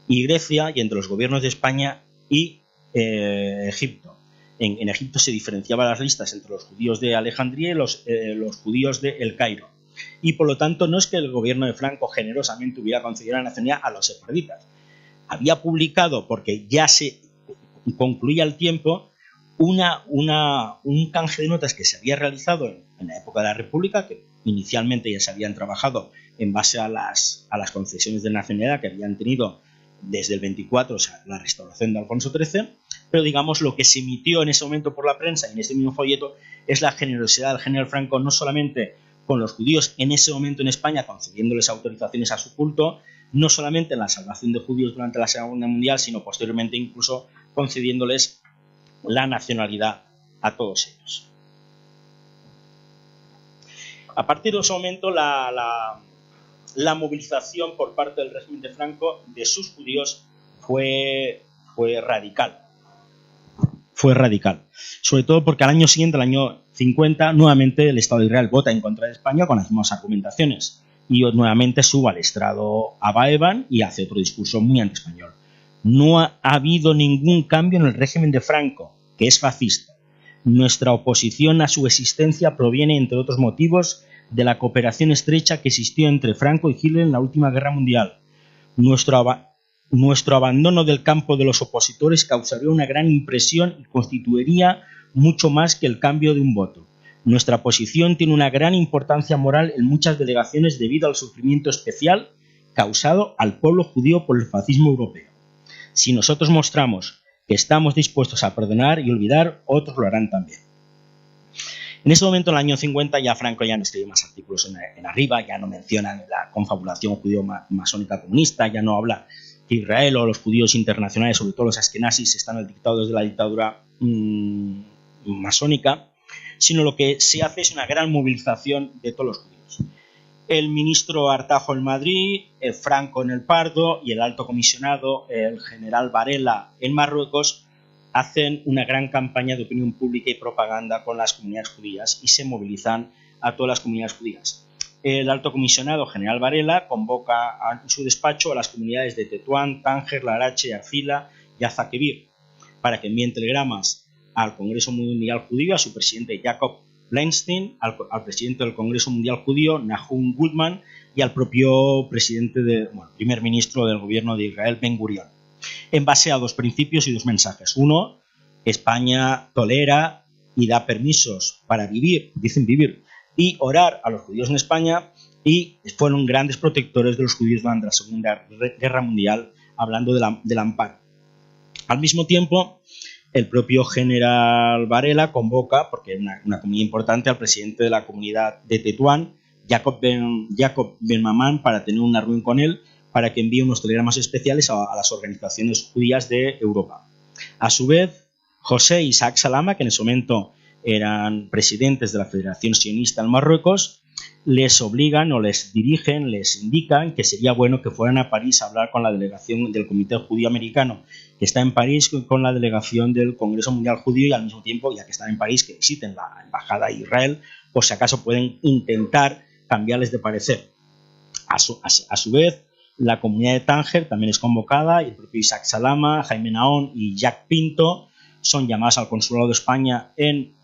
B: y Grecia y entre los gobiernos de España y Egipto. En Egipto se diferenciaban las listas entre los judíos de Alejandría y los judíos de El Cairo. Y por lo tanto no es que el gobierno de Franco generosamente hubiera concedido la nacionalidad a los sefarditas. Había publicado, porque ya se concluía el tiempo, un canje de notas que se había realizado en la época de la República, que inicialmente ya se habían trabajado en base a las concesiones de nacionalidad que habían tenido desde el 24, o sea, la restauración de Alfonso XIII, pero digamos lo que se emitió en ese momento por la prensa y en ese mismo folleto es la generosidad del general Franco, no solamente con los judíos en ese momento en España, concediéndoles autorizaciones a su culto, no solamente en la salvación de judíos durante la Segunda Guerra Mundial, sino posteriormente incluso concediéndoles la nacionalidad a todos ellos. A partir de ese momento, la movilización por parte del régimen de Franco de sus judíos fue radical. Fue radical. Sobre todo porque al año siguiente, al año 50, nuevamente el Estado de Israel vota en contra de España con las mismas argumentaciones. Y nuevamente sube al estrado Abba Eban y hace otro discurso muy anti-español. No ha habido ningún cambio en el régimen de Franco, que es fascista. Nuestra oposición a su existencia proviene, entre otros motivos, de la cooperación estrecha que existió entre Franco y Hitler en la última guerra mundial. Nuestro abandono del campo de los opositores causaría una gran impresión y constituiría mucho más que el cambio de un voto. Nuestra posición tiene una gran importancia moral en muchas delegaciones debido al sufrimiento especial causado al pueblo judío por el fascismo europeo. Si nosotros mostramos que estamos dispuestos a perdonar y olvidar, otros lo harán también. En ese momento, en el año 50, ya Franco ya no escribe más artículos en arriba, ya no menciona la confabulación judío-masónica comunista, ya no habla que Israel o los judíos internacionales, sobre todo los askenazis, están al dictado desde la dictadura masónica, sino lo que se hace es una gran movilización de todos los judíos. El ministro Artajo en Madrid, el Franco en El Pardo y el alto comisionado, el general Varela en Marruecos, hacen una gran campaña de opinión pública y propaganda con las comunidades judías y se movilizan a todas las comunidades judías. El alto comisionado general Varela convoca en su despacho a las comunidades de Tetuán, Tánger, Larache, Arcila y Azakebir para que envíen telegramas al Congreso Mundial Judío, a su presidente Jacob Bernstein, al presidente del Congreso Mundial Judío, Nahum Goodman, y al propio primer ministro del gobierno de Israel, Ben Gurion, en base a dos principios y dos mensajes. Uno, España tolera y da permisos para vivir, dicen vivir, y orar a los judíos en España, y fueron grandes protectores de los judíos durante la Segunda Guerra Mundial, hablando del amparo. Al mismo tiempo, el propio general Varela convoca, porque es una comunidad importante, al presidente de la comunidad de Tetuán, Jacob Ben Maman, para tener una reunión con él, para que envíe unos telegramas especiales a las organizaciones judías de Europa. A su vez, José y Isaac Salama, que en ese momento eran presidentes de la Federación Sionista en Marruecos, les obligan o les dirigen, les indican que sería bueno que fueran a París a hablar con la delegación del Comité Judío Americano, que está en París, con la delegación del Congreso Mundial Judío, y al mismo tiempo, ya que están en París, que visiten la Embajada de Israel, por si acaso pueden intentar cambiarles de parecer. A su vez, la comunidad de Tánger también es convocada, y el propio Isaac Salama, Jaime Naón y Jack Pinto son llamados al Consulado de España en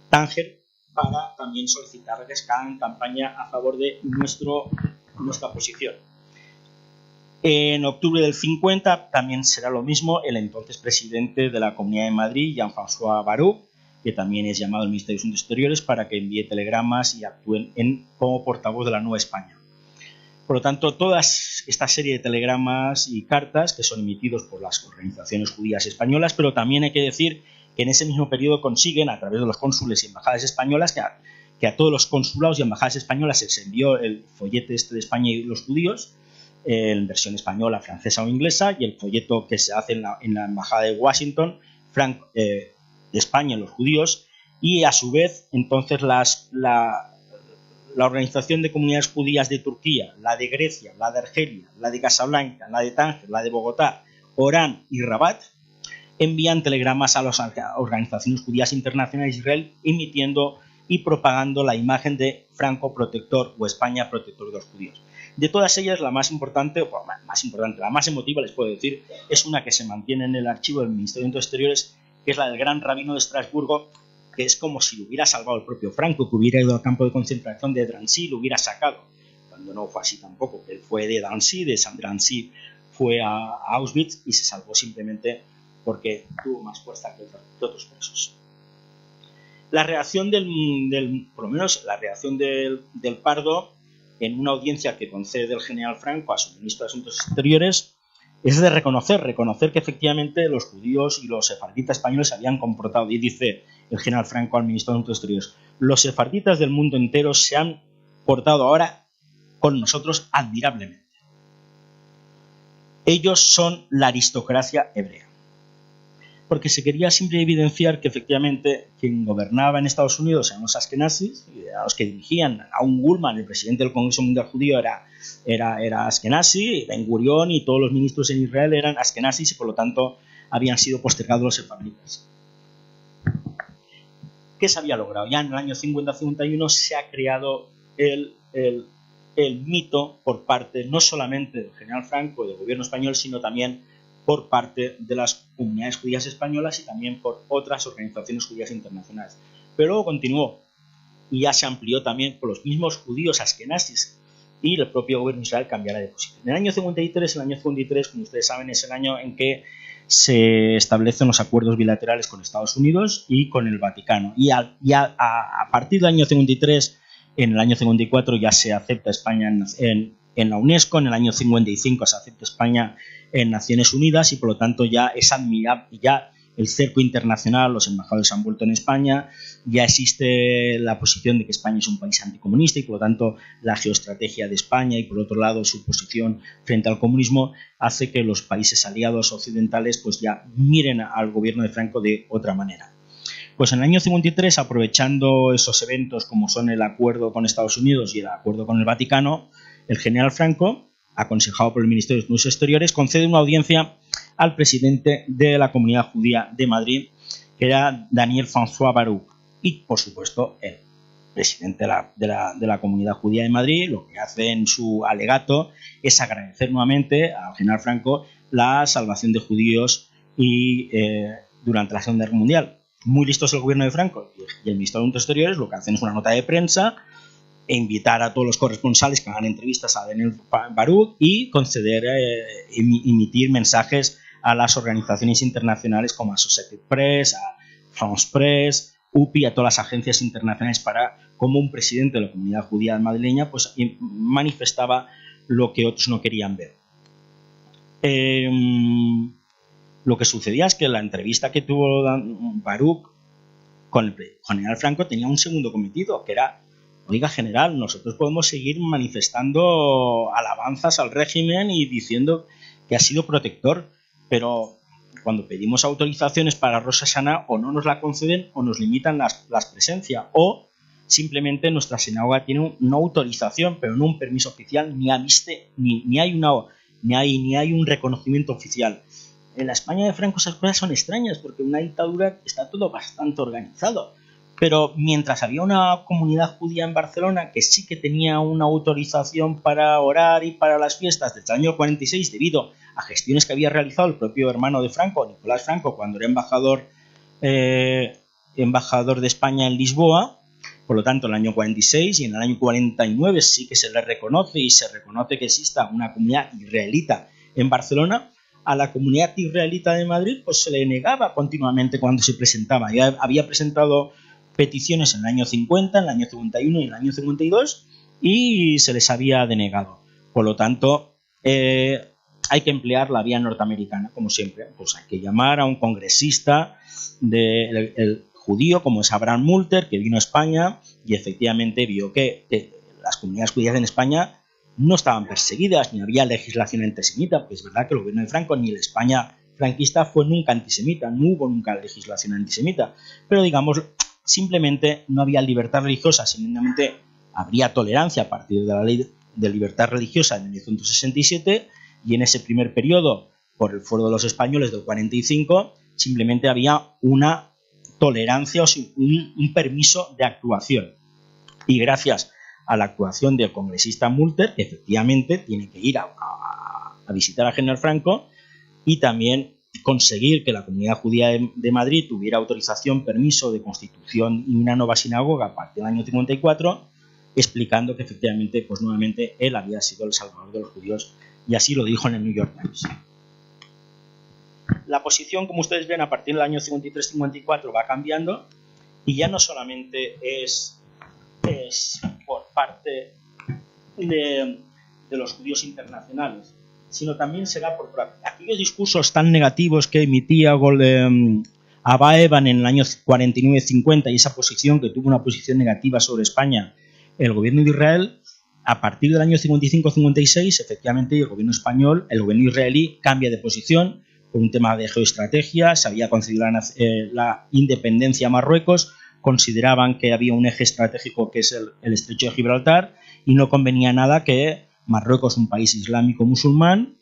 B: Tánger para también solicitarles que hagan campaña a favor de nuestra posición. En octubre del 50 también será lo mismo el entonces presidente de la Comunidad de Madrid, Jean-François Baruch, que también es llamado al Ministerio de Asuntos Exteriores para que envíe telegramas y actúen como portavoz de la Nueva España. Por lo tanto, toda esta serie de telegramas y cartas que son emitidos por las organizaciones judías españolas, pero también hay que decir que en ese mismo periodo consiguen, a través de los cónsules y embajadas españolas, que a todos los consulados y embajadas españolas se les envió el follete de España y los judíos, en versión española, francesa o inglesa, y el folleto que se hace en la embajada de Washington, de España, los judíos, y a su vez, entonces, la Organización de Comunidades Judías de Turquía, la de Grecia, la de Argelia, la de Casablanca, la de Tánger, la de Bogotá, Orán y Rabat, envían telegramas a las organizaciones judías internacionales de Israel, emitiendo y propagando la imagen de Franco protector o España protector de los judíos. De todas ellas, la más importante, la más emotiva, les puedo decir, es una que se mantiene en el archivo del Ministerio de Asuntos Exteriores, que es la del gran rabino de Estrasburgo, que es como si lo hubiera salvado el propio Franco, que hubiera ido al campo de concentración de Drancy, lo hubiera sacado, cuando no fue así tampoco. Él fue de Drancy, de San Drancy fue a Auschwitz y se salvó simplemente porque tuvo más fuerza que otros presos. La reacción por lo menos la reacción del Pardo en una audiencia que concede el general Franco a su ministro de Asuntos Exteriores es de reconocer que efectivamente los judíos y los sefarditas españoles se habían comportado, y dice el general Franco al ministro de Asuntos Exteriores: los sefarditas del mundo entero se han portado ahora con nosotros admirablemente. Ellos son la aristocracia hebrea. Porque se quería siempre evidenciar que efectivamente quien gobernaba en Estados Unidos eran los askenazis, a los que dirigían a un Gulman, el presidente del Congreso Mundial Judío, era askenazi, Ben Gurión y todos los ministros en Israel eran askenazis y por lo tanto habían sido postergados los sefarditas. ¿Qué se había logrado? Ya en el año 50-51 se ha creado el mito por parte no solamente del general Franco y del gobierno español, sino también por parte de las comunidades judías españolas y también por otras organizaciones judías internacionales. Pero luego continuó y ya se amplió también por los mismos judíos askenazis, y el propio gobierno de Israel cambiará de posición. En el año 53, como ustedes saben, es el año en que se establecen los acuerdos bilaterales con Estados Unidos y con el Vaticano. Y a partir del año 53, en el año 54 ya se acepta España en la UNESCO, en el año 55 se acepta España en Naciones Unidas y por lo tanto ya es admirable, ya el cerco internacional, los embajadores han vuelto en España, ya existe la posición de que España es un país anticomunista y por lo tanto la geoestrategia de España y por otro lado su posición frente al comunismo hace que los países aliados occidentales pues ya miren al gobierno de Franco de otra manera. Pues en el año 53, aprovechando esos eventos como son el acuerdo con Estados Unidos y el acuerdo con el Vaticano, el general Franco, aconsejado por el Ministerio de Asuntos Exteriores, concede una audiencia al presidente de la Comunidad Judía de Madrid, que era Daniel François Baruch, y por supuesto el presidente de la Comunidad Judía de Madrid lo que hace en su alegato es agradecer nuevamente al general Franco la salvación de judíos durante la Segunda Guerra Mundial. Muy listos el gobierno de Franco y el Ministerio de Asuntos Exteriores lo que hacen es una nota de prensa e invitar a todos los corresponsales que hagan entrevistas a Daniel Baruch y conceder, emitir mensajes a las organizaciones internacionales como Associated Press, a France Press, UPI, a todas las agencias internacionales para cómo un presidente de la comunidad judía madrileña pues manifestaba lo que otros no querían ver. Lo que sucedía es que la entrevista que tuvo Baruch con el general Franco tenía un segundo cometido, que era: oiga, general, nosotros podemos seguir manifestando alabanzas al régimen y diciendo que ha sido protector, pero cuando pedimos autorizaciones para Rosh Hashanah o no nos la conceden o nos limitan las presencias, o simplemente nuestra sinagoga tiene una autorización pero no un permiso oficial, ni hay un reconocimiento oficial. En la España de Franco esas cosas son extrañas, porque en una dictadura está todo bastante organizado. Pero mientras había una comunidad judía en Barcelona que sí que tenía una autorización para orar y para las fiestas desde el año 46, debido a gestiones que había realizado el propio hermano de Franco, Nicolás Franco, cuando era embajador de España en Lisboa. Por lo tanto, en el año 46 y en el año 49 sí que se le reconoce y se reconoce que exista una comunidad israelita en Barcelona. A la comunidad israelita de Madrid pues se le negaba continuamente cuando se presentaba. Ya había presentado peticiones en el año 50, en el año 51 y en el año 52 y se les había denegado. Por lo tanto, hay que emplear la vía norteamericana, como siempre. Pues hay que llamar a un congresista el judío, como es Abraham Multer, que vino a España y efectivamente vio que las comunidades judías en España no estaban perseguidas, ni había legislación antisemita, porque es verdad que el gobierno de Franco ni la España franquista fue nunca antisemita, no hubo nunca legislación antisemita, pero digamos, simplemente no había libertad religiosa, simplemente habría tolerancia a partir de la ley de libertad religiosa de 1967, y en ese primer periodo, por el Fuero de los Españoles del 45, simplemente había una tolerancia o un permiso de actuación. Y gracias a la actuación del congresista Multer, que efectivamente tiene que ir a visitar a general Franco, y también conseguir que la comunidad judía de Madrid tuviera autorización, permiso de constitución y una nueva sinagoga a partir del año 54, explicando que efectivamente, pues nuevamente, él había sido el salvador de los judíos, y así lo dijo en el New York Times. La posición, como ustedes ven, a partir del año 53-54 va cambiando, y ya no solamente es por parte de los judíos internacionales, sino también será por aquellos discursos tan negativos que emitía Abba Eban en el año 49-50, y esa posición que tuvo una posición negativa sobre España el gobierno de Israel. A partir del año 55-56, efectivamente, el gobierno español, el gobierno israelí, cambia de posición por un tema de geoestrategia. Se había concedido la independencia a Marruecos, consideraban que había un eje estratégico que es el estrecho de Gibraltar, y no convenía nada que Marruecos, un país islámico musulmán,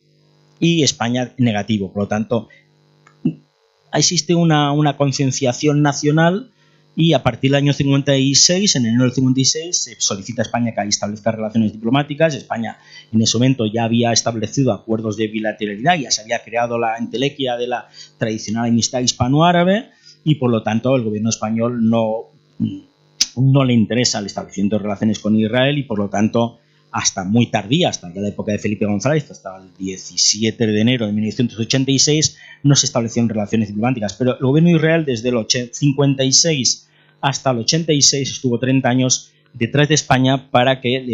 B: y España negativo. Por lo tanto, existe una concienciación nacional, y a partir del año 56, en enero del 56, se solicita a España que establezca relaciones diplomáticas. España en ese momento ya había establecido acuerdos de bilateralidad, ya se había creado la entelequia de la tradicional amistad hispano-árabe, y por lo tanto el gobierno español no le interesa el establecimiento de relaciones con Israel, y por lo tanto hasta muy tardía, hasta ya la época de Felipe González, hasta el 17 de enero de 1986, no se establecieron relaciones diplomáticas. Pero el gobierno de Israel, desde el 56 hasta el 86, estuvo 30 años detrás de España para que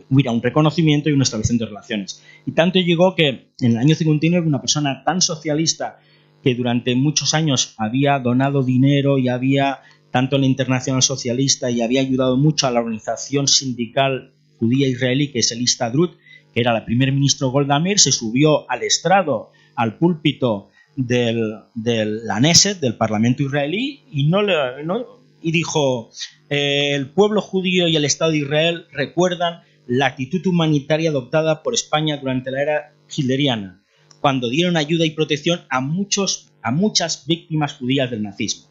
B: hubiera un reconocimiento y un establecimiento de relaciones. Y tanto llegó que en el año 59 una persona tan socialista, que durante muchos años había donado dinero y había, tanto en la Internacional Socialista, y había ayudado mucho a la organización sindical judía israelí, que es el Histadrut, que era la primer ministro Golda Meir, se subió al estrado, al púlpito de la Knesset, del Parlamento israelí, y dijo: el pueblo judío y el Estado de Israel recuerdan la actitud humanitaria adoptada por España durante la era hitleriana, cuando dieron ayuda y protección a muchas víctimas judías del nazismo.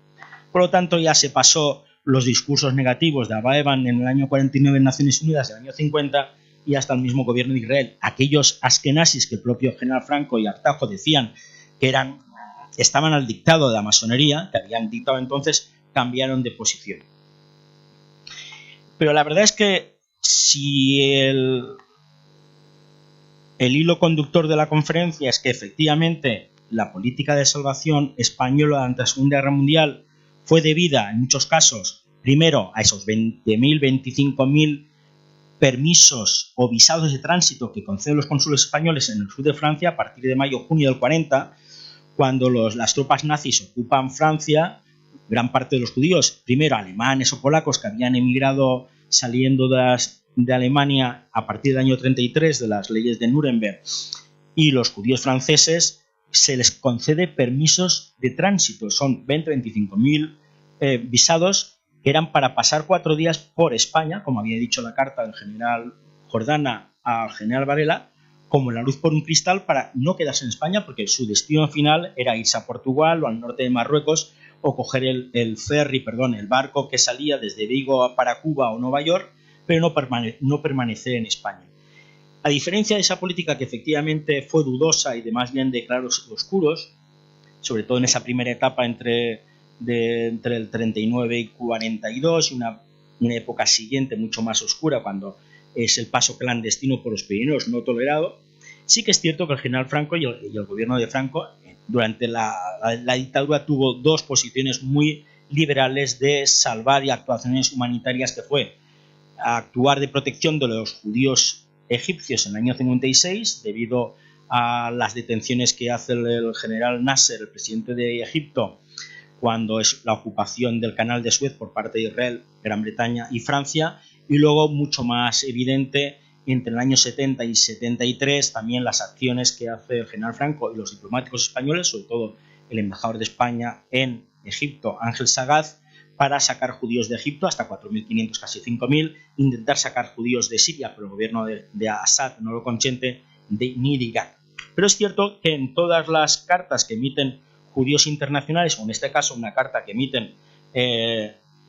B: Por lo tanto, ya se pasó los discursos negativos de Abba Eban en el año 49 en Naciones Unidas, en el año 50, y hasta el mismo gobierno de Israel. Aquellos askenazis que el propio general Franco y Artajo decían que estaban al dictado de la masonería, que habían dictado entonces, cambiaron de posición. Pero la verdad es que si el hilo conductor de la conferencia es que efectivamente la política de salvación española durante la Segunda Guerra Mundial fue debida, en muchos casos, primero a esos 20.000, 25.000 permisos o visados de tránsito que conceden los cónsules españoles en el sur de Francia a partir de mayo-junio del 40, cuando las tropas nazis ocupan Francia, gran parte de los judíos, primero alemanes o polacos que habían emigrado saliendo de Alemania a partir del año 33 de las leyes de Nuremberg, y los judíos franceses, se les concede permisos de tránsito. Son 20-25.000 visados que eran para pasar 4 días por España, como había dicho la carta del general Jordana al general Varela, como la luz por un cristal, para no quedarse en España, porque su destino final era irse a Portugal o al norte de Marruecos, o coger el barco que salía desde Vigo para Cuba o Nueva York, pero no permanecer en España. A diferencia de esa política que efectivamente fue dudosa y de más bien de claros oscuros, sobre todo en esa primera etapa entre el 39 y 42, y una época siguiente mucho más oscura, cuando es el paso clandestino por los Pirineos no tolerado, sí que es cierto que el general Franco y el gobierno de Franco durante la dictadura tuvo 2 posiciones muy liberales de salvar y actuaciones humanitarias, que fue actuar de protección de los judíos egipcios en el año 56 debido a las detenciones que hace el general Nasser, el presidente de Egipto, cuando es la ocupación del canal de Suez por parte de Israel, Gran Bretaña y Francia, y luego mucho más evidente entre el año 70 y 73 también las acciones que hace el general Franco y los diplomáticos españoles, sobre todo el embajador de España en Egipto, Ángel Sagaz, para sacar judíos de Egipto, hasta 4.500, casi 5.000, intentar sacar judíos de Siria, pero el gobierno de Assad no lo consiente, ni de Irak. Pero es cierto que en todas las cartas que emiten judíos internacionales, o en este caso una carta que emiten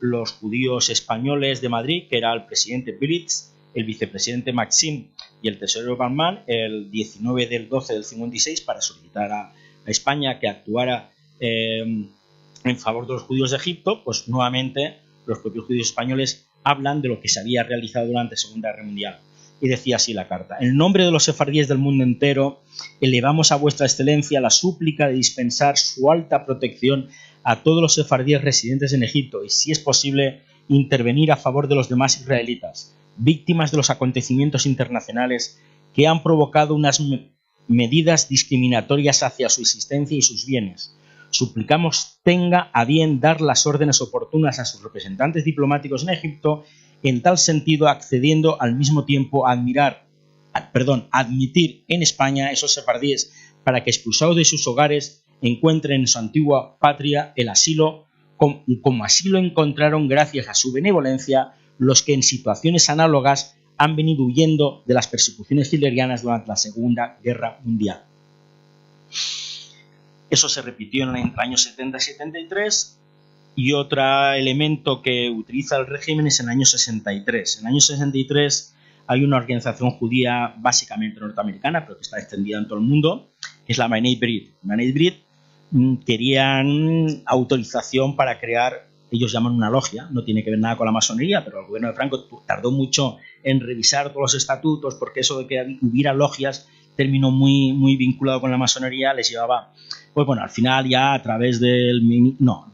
B: los judíos españoles de Madrid, que era el presidente Blitz, el vicepresidente Maxim y el tesorero Balmán, el 19 del 12 del 56, para solicitar a España que actuara en favor de los judíos de Egipto, pues nuevamente los propios judíos españoles hablan de lo que se había realizado durante la Segunda Guerra Mundial. Y decía así la carta: en nombre de los sefardíes del mundo entero, elevamos a vuestra excelencia la súplica de dispensar su alta protección a todos los sefardíes residentes en Egipto y, si es posible, intervenir a favor de los demás israelitas, víctimas de los acontecimientos internacionales que han provocado unas medidas discriminatorias hacia su existencia y sus bienes. Suplicamos tenga a bien dar las órdenes oportunas a sus representantes diplomáticos en Egipto, en tal sentido accediendo al mismo tiempo a admitir en España esos sefardíes para que, expulsados de sus hogares, encuentren en su antigua patria el asilo, como así lo encontraron gracias a su benevolencia los que en situaciones análogas han venido huyendo de las persecuciones hitlerianas durante la Segunda Guerra Mundial. Eso se repitió en el año 70 y 73, y otro elemento que utiliza el régimen es en el año 63. En el año 63 hay una organización judía básicamente norteamericana, pero que está extendida en todo el mundo, que es la B'nai B'rith. B'nai B'rith querían autorización para crear, ellos llaman una logia, no tiene que ver nada con la masonería, pero el gobierno de Franco tardó mucho en revisar todos los estatutos, porque eso de que hubiera logias, término muy vinculado con la masonería, les llevaba, pues bueno, al final ya a través del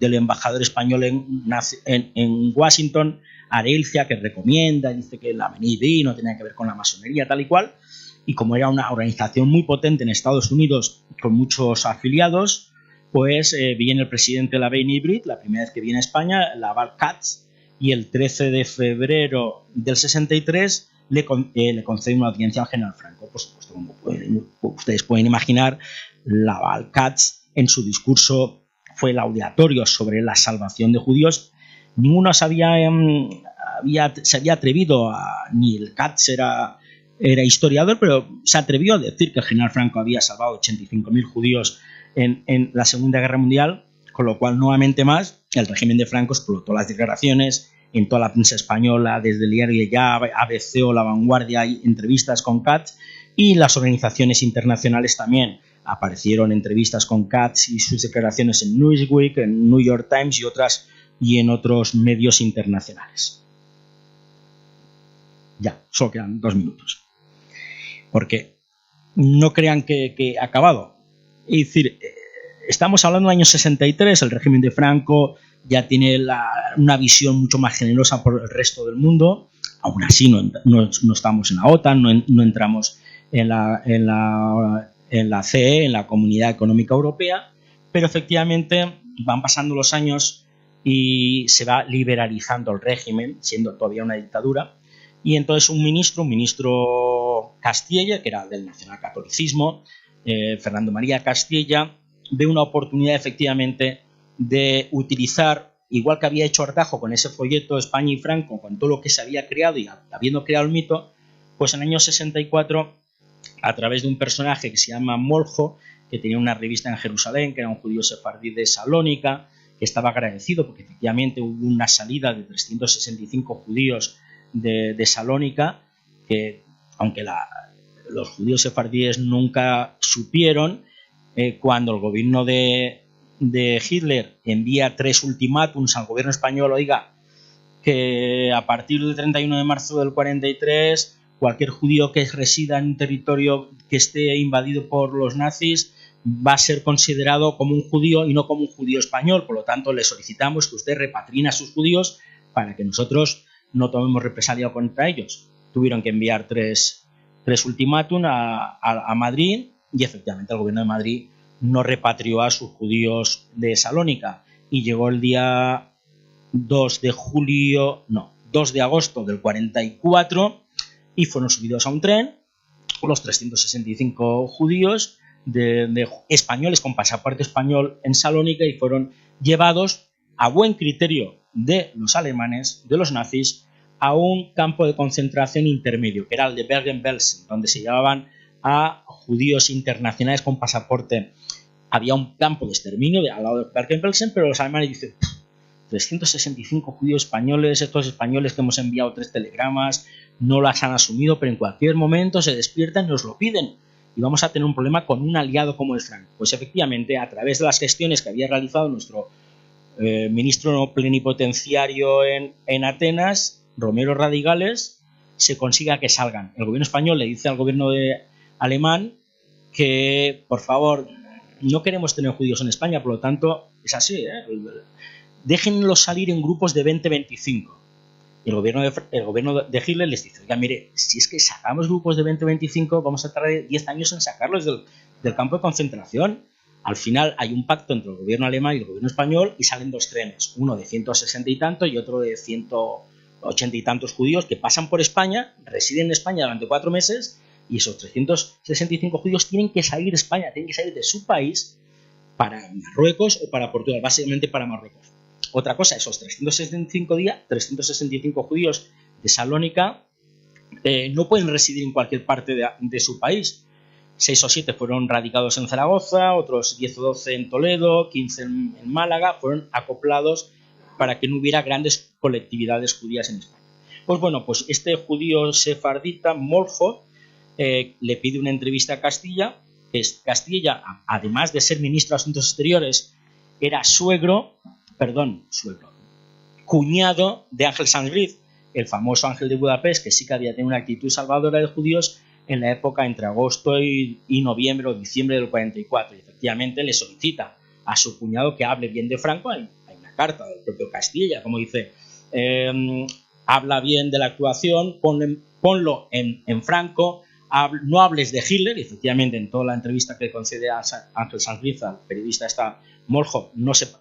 B: embajador español en Washington, Arelcia, que recomienda, dice que la B'nai B'rith no tenía que ver con la masonería, tal y cual, y como era una organización muy potente en Estados Unidos con muchos afiliados, pues viene el presidente de la B'nai B'rith, la primera vez que viene a España, Laval Katz, y el 13 de febrero del 63 le concede una audiencia al general Franco. Por supuesto, como ustedes pueden imaginar, Laval Katz en su discurso fue laudatorio sobre la salvación de judíos. Ninguno se había atrevido ni el Katz era historiador, pero se atrevió a decir que el general Franco había salvado 85.000 judíos en la Segunda Guerra Mundial, con lo cual, nuevamente más, el régimen de Franco explotó las declaraciones en toda la prensa española, desde el diario Ya, ABC o La Vanguardia, hay entrevistas con Katz, y las organizaciones internacionales también. Aparecieron entrevistas con Katz y sus declaraciones en Newsweek, en New York Times y en otros medios internacionales. Ya, solo quedan 2 minutos. Porque no crean que ha acabado. Es decir, estamos hablando del año 63, el régimen de Franco ya tiene una visión mucho más generosa por el resto del mundo. Aún así no estamos en la OTAN, no entramos en la CE, en la Comunidad Económica Europea, pero efectivamente van pasando los años y se va liberalizando el régimen, siendo todavía una dictadura, y entonces un ministro Castilla, que era del nacionalcatolicismo, Fernando María Castilla, ve una oportunidad efectivamente de utilizar, igual que había hecho Artajo con ese folleto España y Franco, con todo lo que se había creado y habiendo creado el mito, pues en el año 64, a través de un personaje que se llama Moljo, que tenía una revista en Jerusalén, que era un judío sefardí de Salónica, que estaba agradecido porque efectivamente hubo una salida de 365 judíos de Salónica, que aunque los judíos sefardíes nunca supieron, cuando el gobierno de Hitler envía 3 ultimátums al gobierno español, oiga, que a partir del 31 de marzo del 43 cualquier judío que resida en un territorio que esté invadido por los nazis va a ser considerado como un judío y no como un judío español. Por lo tanto, le solicitamos que usted repatrine a sus judíos para que nosotros no tomemos represalia contra ellos. Tuvieron que enviar 3 ultimátum a Madrid y efectivamente el gobierno de Madrid no repatrió a sus judíos de Salónica y llegó el día 2 de agosto del 44 y fueron subidos a un tren los 365 judíos de españoles con pasaporte español en Salónica y fueron llevados a buen criterio de los alemanes, de los nazis, a un campo de concentración intermedio, que era el de Bergen-Belsen, donde se llevaban a judíos internacionales con pasaporte. Había un campo de exterminio al lado de Bergen-Belsen, pero los alemanes dicen 365 judíos españoles, estos españoles que hemos enviado 3 telegramas, no las han asumido, pero en cualquier momento se despiertan y nos lo piden. Y vamos a tener un problema con un aliado como el Franco. Pues efectivamente, a través de las gestiones que había realizado nuestro ministro plenipotenciario en Atenas, Romero Radigales, se consiga que salgan. El gobierno español le dice al gobierno alemán que, por favor, no queremos tener judíos en España, por lo tanto, es así, déjenlos salir en grupos de 20-25. Y el gobierno de Hitler les dice, oiga, mire, si es que sacamos grupos de 20-25, vamos a tardar 10 años en sacarlos del campo de concentración. Al final hay un pacto entre el gobierno alemán y el gobierno español y salen 2 trenes, uno de 160 y tanto y otro de 180 y tantos judíos que pasan por España, residen en España durante 4 meses y esos 365 judíos tienen que salir de España, tienen que salir de su país para Marruecos o para Portugal, básicamente para Marruecos. Otra cosa, esos 365 judíos de Salónica no pueden residir en cualquier parte de su país. 6 o 7 fueron radicados en Zaragoza, otros 10 o 12 en Toledo, 15 en Málaga, fueron acoplados para que no hubiera grandes colectividades judías en España. Pues bueno, pues este judío sefardita, Moljo, le pide una entrevista a Castilla, que Castilla, además de ser ministro de Asuntos Exteriores, era cuñado de Ángel Sanz Briz, el famoso Ángel de Budapest, que sí que había tenido una actitud salvadora de judíos en la época entre agosto y noviembre o diciembre del 44. Y efectivamente le solicita a su cuñado que hable bien de Franco. Hay una carta del propio Castilla, como dice, habla bien de la actuación, ponlo en Franco, no hables de Hitler. Y efectivamente en toda la entrevista que concede a Ángel Sanz Briz, al periodista Moljo, es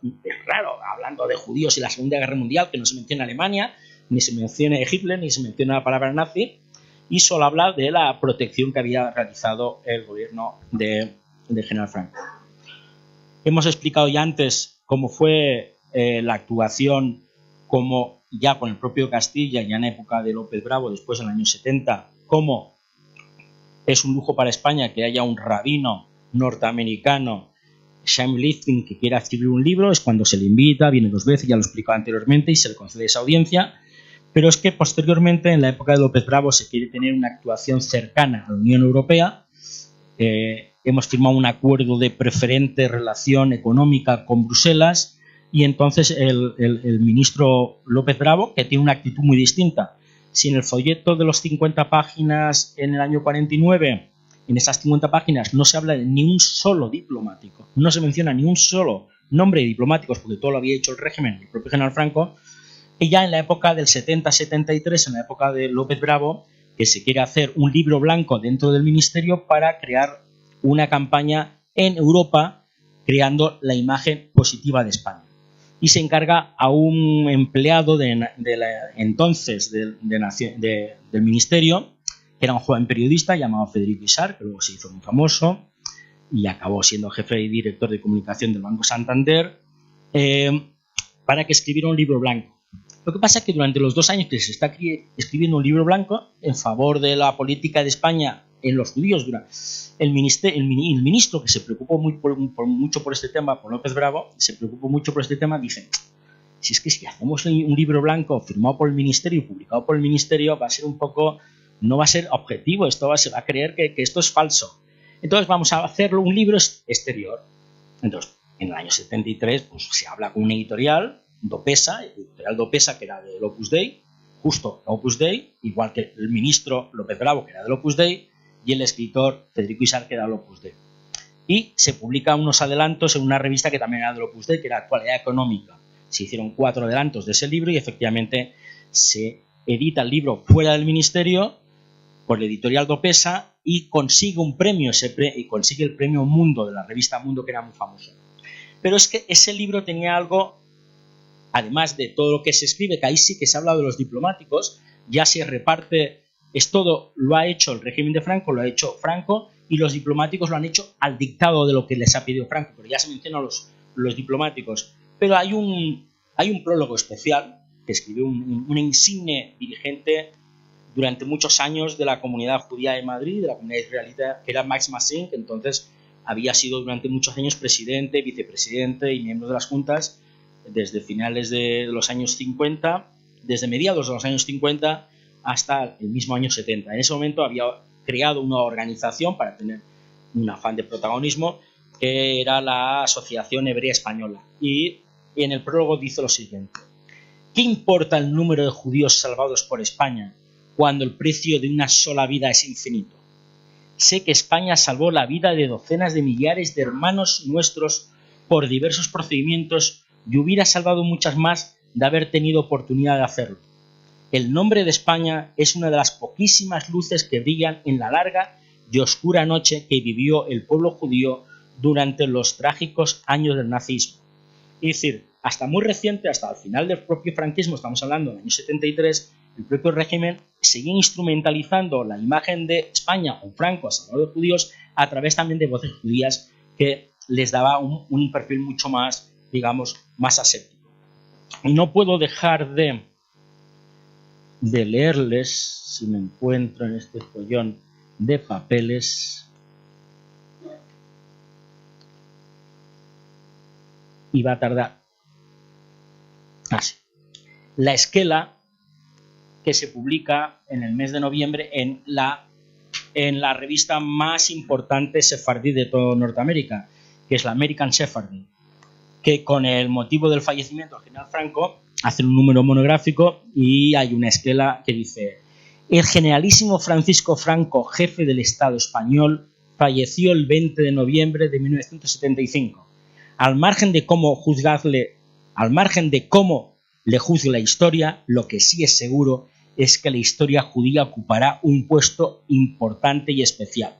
B: raro, hablando de judíos y la Segunda Guerra Mundial, que no se menciona Alemania, ni se menciona Hitler, ni se menciona la palabra nazi, y solo habla de la protección que había realizado el gobierno de General Franco. Hemos explicado ya antes cómo fue la actuación, como ya con el propio Castilla, ya en época de López Bravo, después en el año 70, cómo es un lujo para España que haya un rabino norteamericano, Chaim Lifting, que quiera escribir un libro. Es cuando se le invita, viene 2 veces, ya lo he explicado anteriormente, y se le concede esa audiencia. Pero es que posteriormente, en la época de López Bravo, se quiere tener una actuación cercana a la Unión Europea. Hemos firmado un acuerdo de preferente relación económica con Bruselas y entonces el ministro López Bravo, que tiene una actitud muy distinta. Si en el folleto de los 50 páginas en el año 49, en esas 50 páginas no se habla de ni un solo diplomático, no se menciona ni un solo nombre de diplomáticos, porque todo lo había hecho el régimen, el propio general Franco, y ya en la época del 70-73, en la época de López Bravo, que se quiere hacer un libro blanco dentro del ministerio para crear una campaña en Europa creando la imagen positiva de España. Y se encarga a un empleado del ministerio, que era un joven periodista llamado Federico Isart, que luego se hizo muy famoso y acabó siendo jefe y director de comunicación del Banco Santander, para que escribiera un libro blanco. Lo que pasa es que durante los 2 años que se está escribiendo un libro blanco en favor de la política de España en los judíos, el ministro, que se preocupó mucho por este tema, por López Bravo, se preocupó mucho por este tema, dice: si es que si hacemos un libro blanco firmado por el ministerio y publicado por el ministerio, va a ser un poco, no va a ser objetivo, se va a creer que esto es falso. Entonces vamos a hacerlo un libro exterior. Entonces, en el año 73, pues se habla con una editorial, editorial Dopesa, que era del Opus Dei, justo Opus Dei, igual que el ministro López Bravo, que era del Opus Dei, y el escritor Federico Isart, que era del Opus Dei. Y se publican unos adelantos en una revista que también era del Opus Dei, que era Actualidad Económica. Se hicieron 4 adelantos de ese libro y efectivamente se edita el libro fuera del ministerio por la editorial Dopesa y consigue un premio, y consigue el premio Mundo de la revista Mundo, que era muy famoso. Pero es que ese libro tenía algo, además de todo lo que se escribe, que ahí sí que se ha hablado de los diplomáticos, ya se reparte, todo lo ha hecho el régimen de Franco, lo ha hecho Franco, y los diplomáticos lo han hecho al dictado de lo que les ha pedido Franco, pero ya se mencionan los diplomáticos. Pero hay un prólogo especial que escribió un insigne dirigente durante muchos años de la comunidad judía de Madrid, de la comunidad israelita, que era Max Massin, que entonces había sido durante muchos años presidente, vicepresidente y miembro de las juntas desde finales de los años 50, desde mediados de los años 50 hasta el mismo año 70. En ese momento había creado una organización para tener un afán de protagonismo, que era la Asociación Hebrea Española. Y en el prólogo dice lo siguiente: ¿qué importa el número de judíos salvados por España cuando el precio de una sola vida es infinito? Sé que España salvó la vida de docenas de millares de hermanos nuestros por diversos procedimientos y hubiera salvado muchas más de haber tenido oportunidad de hacerlo. El nombre de España es una de las poquísimas luces que brillan en la larga y oscura noche que vivió el pueblo judío durante los trágicos años del nazismo. Es decir, hasta muy reciente, hasta el final del propio franquismo, estamos hablando del año 73, el propio régimen seguía instrumentalizando la imagen de España o Franco, salvador de judíos, a través también de voces judías, que les daba un perfil mucho más, digamos, más aséptico. Y no puedo dejar de leerles, si me encuentro en este follón de papeles, y va a tardar. Así. La esquela, que se publica en el mes de noviembre en la revista más importante sefardí de toda Norteamérica, que es la American Sephardi, que con el motivo del fallecimiento del general Franco hacen un número monográfico y hay una esquela que dice: el generalísimo Francisco Franco, jefe del Estado español, falleció el 20 de noviembre de 1975. Al margen de cómo le juzgue la historia, lo que sí es seguro es que la historia judía ocupará un puesto importante y especial.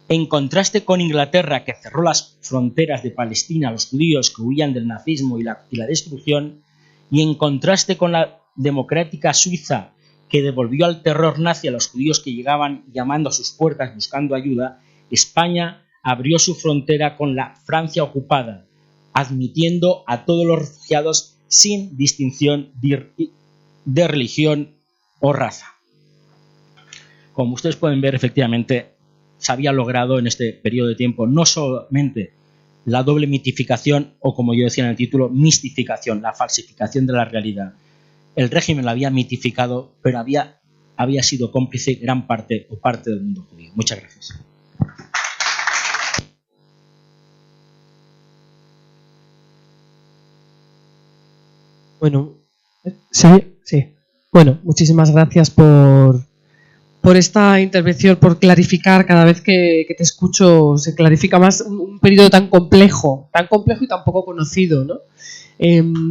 B: En contraste con Inglaterra, que cerró las fronteras de Palestina a los judíos que huían del nazismo y la destrucción, y en contraste con la democrática Suiza, que devolvió al terror nazi a los judíos que llegaban llamando a sus puertas buscando ayuda, España abrió su frontera con la Francia ocupada, admitiendo a todos los refugiados sin distinción de religión o raza. Como ustedes pueden ver, efectivamente, se había logrado en este periodo de tiempo no solamente la doble mitificación, o como yo decía en el título, mistificación, la falsificación de la realidad. El régimen la había mitificado, pero había sido cómplice gran parte del mundo judío. Muchas gracias.
A: Bueno, sí. Bueno, muchísimas gracias por esta intervención, por clarificar. Cada vez que te escucho se clarifica más un periodo tan complejo y tan poco conocido, ¿no?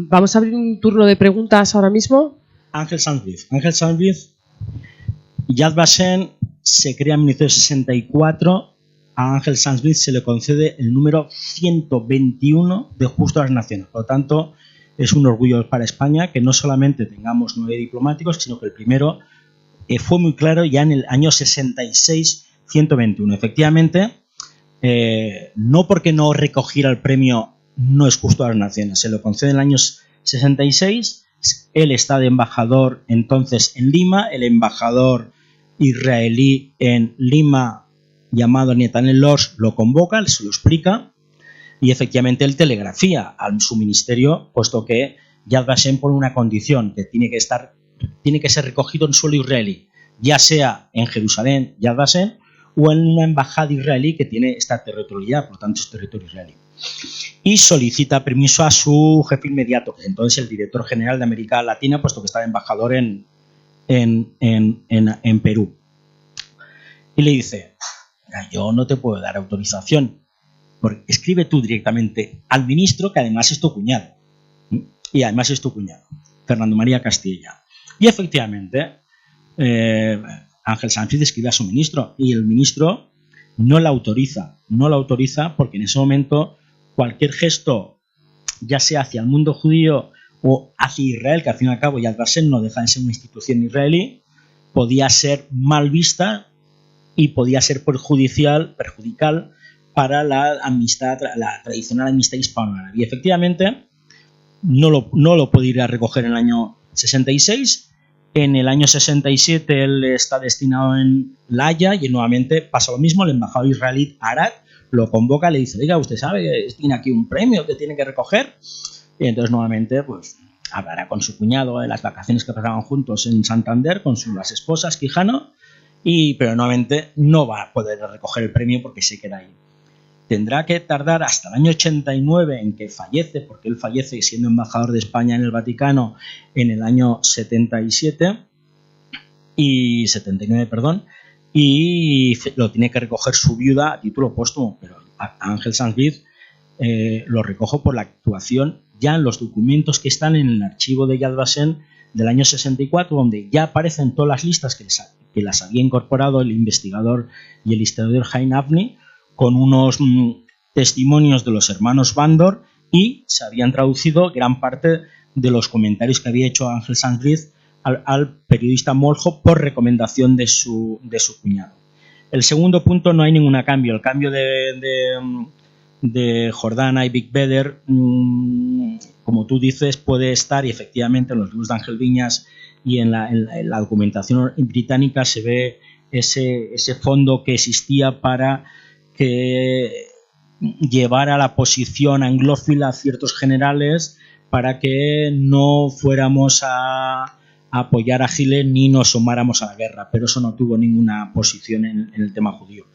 A: Vamos a abrir un turno de preguntas ahora mismo.
B: Ángel Sanz, Yad Vashem se crea en 1964 a Ángel Sanz Briz se le concede el número 121 de Justo a las Naciones. Por lo tanto, es un orgullo para España que no solamente tengamos 9 diplomáticos, sino que el primero fue muy claro ya en el año 66, 121. Efectivamente, no porque no recogiera el premio no es Justo a las Naciones, se lo concede en el año 66, él está de embajador entonces en Lima, el embajador israelí en Lima llamado Netanel Lors lo convoca, se lo explica y efectivamente él telegrafía a su ministerio, puesto que Yad Vashem pone una condición que tiene que ser recogido en suelo israelí, ya sea en Jerusalén, Yad Vashem, o en una embajada israelí que tiene esta territorialidad, por lo tanto es territorio israelí. Y solicita permiso a su jefe inmediato, que es entonces el director general de América Latina, puesto que estaba embajador en Perú. Y le dice, yo no te puedo dar autorización, porque escribe tú directamente al ministro, que además es tu cuñado. Y además es tu cuñado, Fernando María Castilla. Y efectivamente, Ángel Sanz Briz escribe a su ministro y el ministro no la autoriza porque en ese momento cualquier gesto, ya sea hacia el mundo judío o hacia Israel, que al fin y al cabo Yad Vashem no deja de ser una institución israelí, podía ser mal vista y podía ser perjudicial para la amistad, la tradicional amistad hispano-árabe. Y efectivamente no lo puede ir a recoger en el año 66. En el año 67 él está destinado en La Haya y nuevamente pasa lo mismo. El embajador israelí Arad lo convoca, le dice, oiga, usted sabe que tiene aquí un premio que tiene que recoger. Y entonces nuevamente pues hablará con su cuñado en las vacaciones que pasaban juntos en Santander con las esposas Quijano, pero nuevamente no va a poder recoger el premio porque se queda ahí. Tendrá que tardar hasta el año 89 en que fallece, porque él fallece siendo embajador de España en el Vaticano en el año 79, y lo tiene que recoger su viuda a título póstumo, pero Ángel Sanz Briz lo recoge por la actuación ya en los documentos que están en el archivo de Yad Vashem del año 64, donde ya aparecen todas las listas que las había incorporado el investigador y el historiador Haim Avni, con unos testimonios de los hermanos Bandor, y se habían traducido gran parte de los comentarios que había hecho Ángel Sanz Briz al periodista Moljo por recomendación de su cuñado. El segundo punto, no hay ningún cambio. El cambio de Jordana y Big Beder, como tú dices, puede estar, y efectivamente en los libros de Ángel Viñas y en la documentación británica se ve ese fondo que existía para que llevara a la posición anglófila a ciertos generales para que no fuéramos a apoyar a Hitler ni nos sumáramos a la guerra, pero eso no tuvo ninguna posición en el tema judío.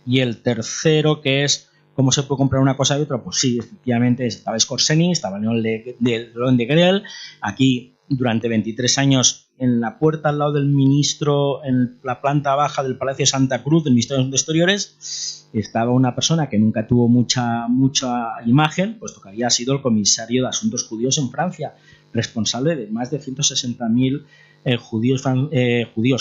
B: Y el tercero, que es cómo se puede comprar una cosa y otra, pues sí, efectivamente estaba Skorzeny, estaba León de Grel, aquí durante 23 años en la puerta al lado del ministro, en la planta baja del Palacio de Santa Cruz, del Ministerio de Asuntos Exteriores, estaba una persona que nunca tuvo mucha imagen, puesto que había sido el comisario de Asuntos Judíos en Francia, responsable de más de 160.000 judíos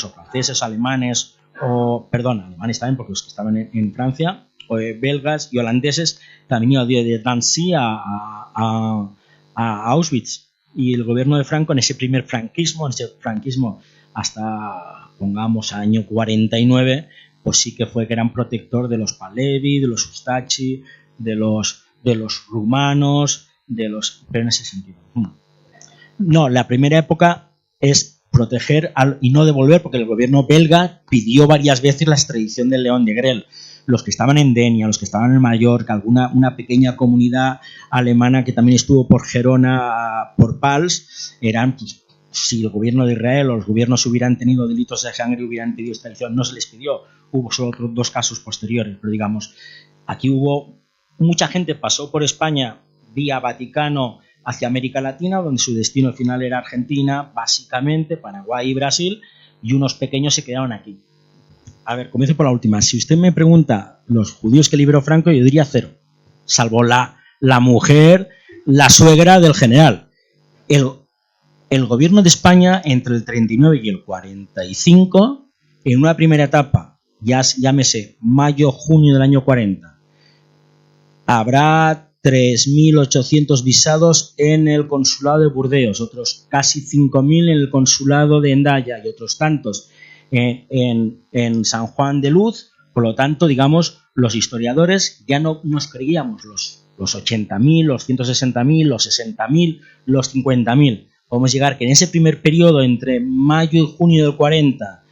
B: o franceses, alemanes, alemanes también, porque los que estaban en Francia, o belgas y holandeses, también iban de Drancy a Auschwitz. Y el gobierno de Franco, en ese primer franquismo hasta, pongamos, año 49, pues sí que fue gran protector de los Palevi, de los Ustachi, de los rumanos, pero en ese sentido. No, la primera época es proteger y no devolver, porque el gobierno belga pidió varias veces la extradición del León de Grel. Los que estaban en Denia, los que estaban en Mallorca, una pequeña comunidad alemana que también estuvo por Gerona, por Pals, eran, pues, si el gobierno de Israel o los gobiernos hubieran tenido delitos de sangre, hubieran pedido extradición. No se les pidió, hubo solo otros 2 casos posteriores, pero digamos, aquí mucha gente pasó por España vía Vaticano hacia América Latina, donde su destino final era Argentina, básicamente, Paraguay y Brasil, y unos pequeños se quedaron aquí. A ver, comienzo por la última. Si usted me pregunta los judíos que liberó Franco, yo diría 0, salvo la mujer, la suegra del general. El gobierno de España, entre el 39 y el 45, en una primera etapa, ya llámese mayo, junio del año 40, habrá 3.800 visados en el consulado de Burdeos, otros casi 5.000 en el consulado de Hendaya y otros tantos en San Juan de Luz. Por lo tanto, digamos, los historiadores ya no nos creíamos los 80.000, los 160.000, los 60.000, los 50.000. Podemos llegar que en ese primer periodo entre mayo y junio del 40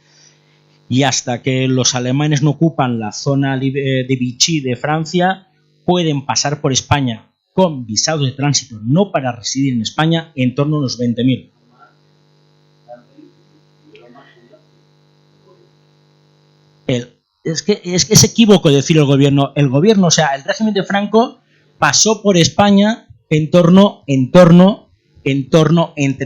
B: y hasta que los alemanes no ocupan la zona de Vichy de Francia, pueden pasar por España con visados de tránsito, no para residir en España, en torno a unos 20.000. Es que es equívoco decir el gobierno, o sea, el régimen de Franco pasó por España en torno entre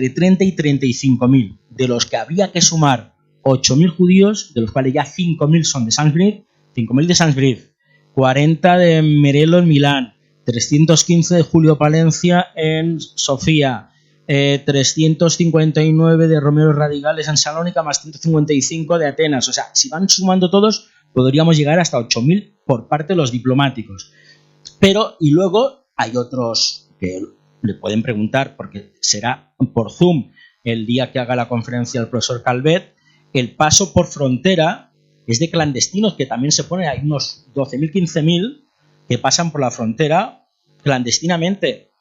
B: 30 y 35.000, de los que había que sumar 8.000 judíos, de los cuales ya 5.000 son de Saint-Brieuc, 5.000 de Saint-Brieuc, 40 de Merello en Milán, 315 de Julio Palencia en Sofía, 359 de Romero Radicales en Salónica, más 155 de Atenas. O sea, si van sumando todos, podríamos llegar hasta 8.000 por parte de los diplomáticos. Pero, y luego hay otros que le pueden preguntar, porque será por Zoom el día que haga la conferencia el profesor Calvet, el paso por frontera es de clandestinos, que también se ponen, hay unos 12.000, 15.000 que pasan por la frontera clandestinamente,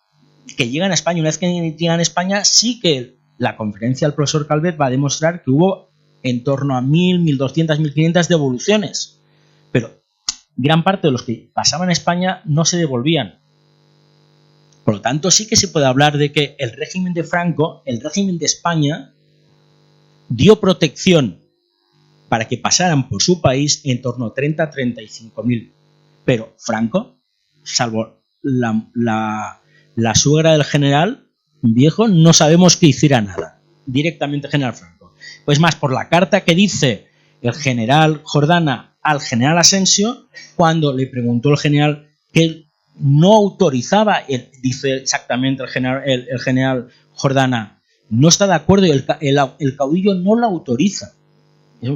B: que llegan a España. Una vez que llegan a España, sí que la conferencia del profesor Calvet va a demostrar que hubo en torno a 1.000, 1.200, 1.500 devoluciones, pero gran parte de los que pasaban a España no se devolvían. Por lo tanto, sí que se puede hablar de que el régimen de Franco, el régimen de España, dio protección para que pasaran por su país en torno a 30 a 35.000. Pero Franco, salvo la suegra del general viejo, no sabemos que hiciera nada. Directamente general Franco. Pues más, por la carta que dice el general Jordana al general Asensio, cuando le preguntó el general que él no autorizaba, dice exactamente el general Jordana, no está de acuerdo y el caudillo no lo autoriza.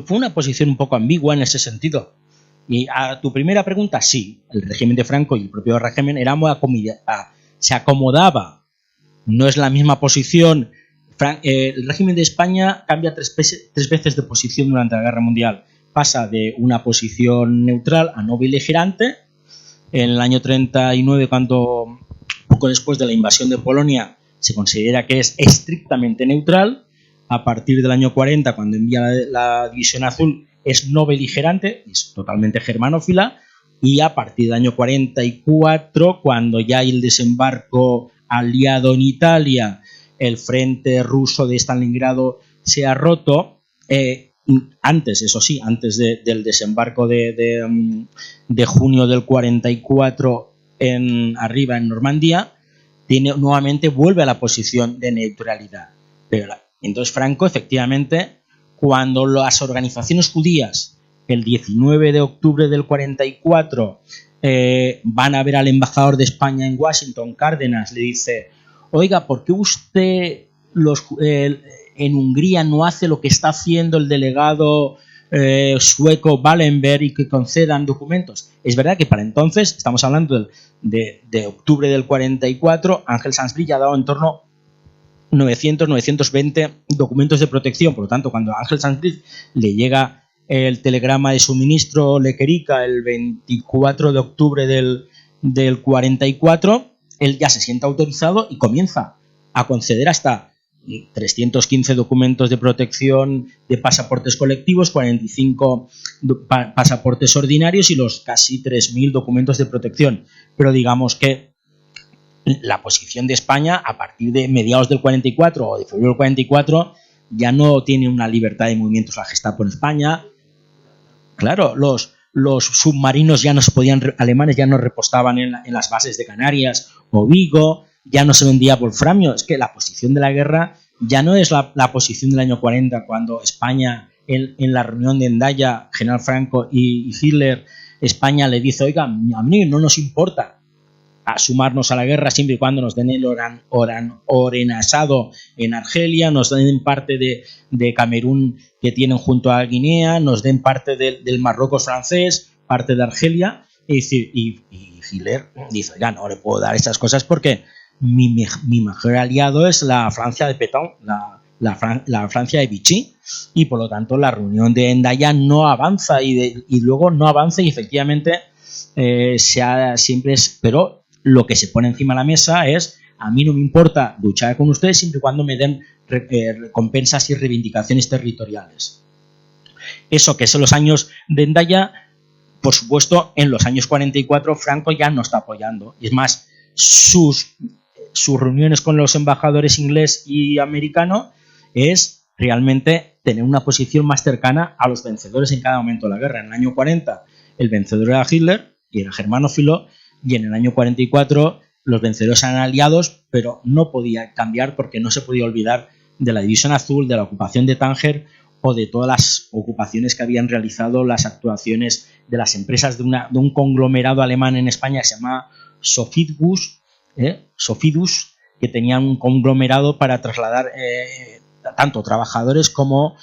B: Fue una posición un poco ambigua en ese sentido. Y a tu primera pregunta, sí, el régimen de Franco y el propio régimen se acomodaba. No es la misma posición. El régimen de España cambia tres veces de posición durante la Guerra Mundial. Pasa de una posición neutral a no beligerante. En el año 39, cuando poco después de la invasión de Polonia, se considera que es estrictamente neutral. A partir del año 40, cuando envía la División Azul, es no beligerante, es totalmente germanófila. Y a partir del año 44, cuando ya hay el desembarco aliado en Italia, el frente ruso de Stalingrado se ha roto. Antes, eso sí, antes del desembarco de junio del 44 arriba en Normandía, nuevamente vuelve a la posición de neutralidad. Pero entonces Franco, efectivamente, cuando las organizaciones judías el 19 de octubre del 44 van a ver al embajador de España en Washington, Cárdenas, le dice: oiga, ¿por qué usted en Hungría no hace lo que está haciendo el delegado sueco Wallenberg y que concedan documentos? Es verdad que para entonces, estamos hablando de octubre del 44, Ángel Saint-Brieuc ya ha dado en torno 900, 920 documentos de protección. Por lo tanto, cuando a Ángel Saint-Brieuc le llega el telegrama de su ministro Lequerica el 24 de octubre del 44, él ya se siente autorizado y comienza a conceder hasta 315 documentos de protección de pasaportes colectivos, 45 pasaportes ordinarios y los casi 3.000 documentos de protección. Pero digamos que la posición de España a partir de mediados del 44 o de febrero del 44 ya no tiene una libertad de movimientos la Gestapo en España. Claro, los submarinos ya no se podían, alemanes ya no repostaban en las bases de Canarias o Vigo, ya no se vendía wolframio. Es que la posición de la guerra ya no es la posición del año 40, cuando España, en la reunión de Hendaya, General Franco y Hitler, España le dice: oiga, a mí no nos importa a sumarnos a la guerra siempre y cuando nos den el orenasado en Argelia, nos den parte de Camerún que tienen junto a Guinea, nos den parte del Marruecos francés, parte de Argelia. Y Hitler dice, ya no le puedo dar esas cosas porque mi mejor aliado es la Francia de Pétain, la Francia de Vichy, y por lo tanto la reunión de Hendaya no avanza y luego no avanza y efectivamente siempre es, pero lo que se pone encima de la mesa es, a mí no me importa luchar con ustedes siempre y cuando me den recompensas y reivindicaciones territoriales. Eso que son los años de Hendaya, por supuesto, en los años 44 Franco ya no está apoyando. Y es más, sus reuniones con los embajadores inglés y americano es realmente tener una posición más cercana a los vencedores en cada momento de la guerra. En el año 40 el vencedor era Hitler y era germanófilo, y en el año 44 los vencedores eran aliados, pero no podía cambiar porque no se podía olvidar de la División Azul, de la ocupación de Tánger o de todas las ocupaciones que habían realizado, las actuaciones de las empresas de un conglomerado alemán en España que se llama Sofidus, que tenían un conglomerado para trasladar tanto trabajadores como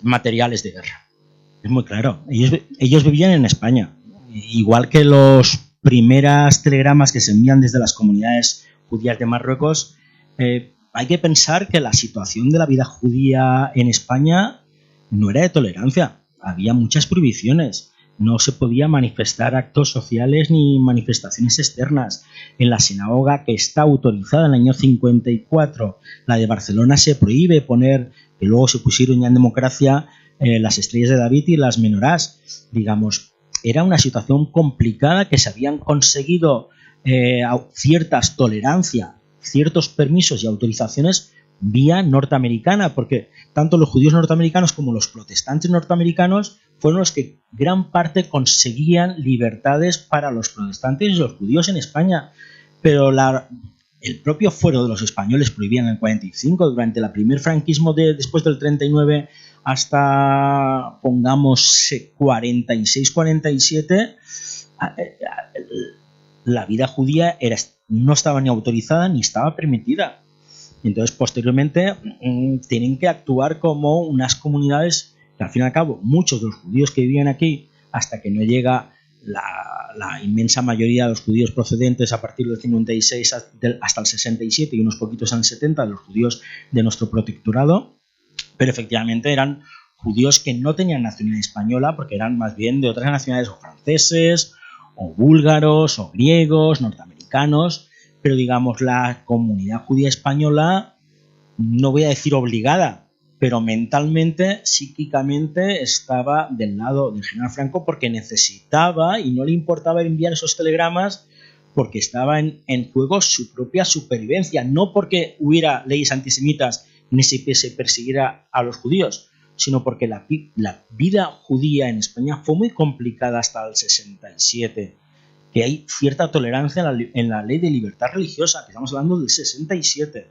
B: materiales de guerra. Es muy claro, ellos vivían en España. Igual que los primeros telegramas que se envían desde las comunidades judías de Marruecos, hay que pensar que la situación de la vida judía en España no era de tolerancia. Había muchas prohibiciones. No se podía manifestar actos sociales ni manifestaciones externas. En la sinagoga que está autorizada en el año 54, la de Barcelona, se prohíbe poner, que luego se pusieron ya en democracia, las estrellas de David y las menorás. Digamos, era una situación complicada que se habían conseguido ciertas tolerancias, ciertos permisos y autorizaciones vía norteamericana, porque tanto los judíos norteamericanos como los protestantes norteamericanos fueron los que gran parte conseguían libertades para los protestantes y los judíos en España. Pero el propio fuero de los españoles prohibía en el 45, durante el primer franquismo después del 39 hasta, pongamos, 46-47, la vida judía no estaba ni autorizada ni estaba permitida. Entonces, posteriormente, tienen que actuar como unas comunidades que, al fin y al cabo, muchos de los judíos que vivían aquí, hasta que no llega la inmensa mayoría de los judíos procedentes a partir del 56 hasta el 67 y unos poquitos en el 70 de los judíos de nuestro protectorado, pero efectivamente eran judíos que no tenían nacionalidad española porque eran más bien de otras nacionalidades, o franceses, o búlgaros, o griegos, norteamericanos, pero digamos la comunidad judía española, no voy a decir obligada, pero mentalmente, psíquicamente estaba del lado del general Franco porque necesitaba y no le importaba enviar esos telegramas porque estaba en juego su propia supervivencia, no porque hubiera leyes antisemitas ni se persiguiera a los judíos, sino porque la vida judía en España fue muy complicada hasta el 67, que hay cierta tolerancia en la ley de libertad religiosa, que estamos hablando del 67.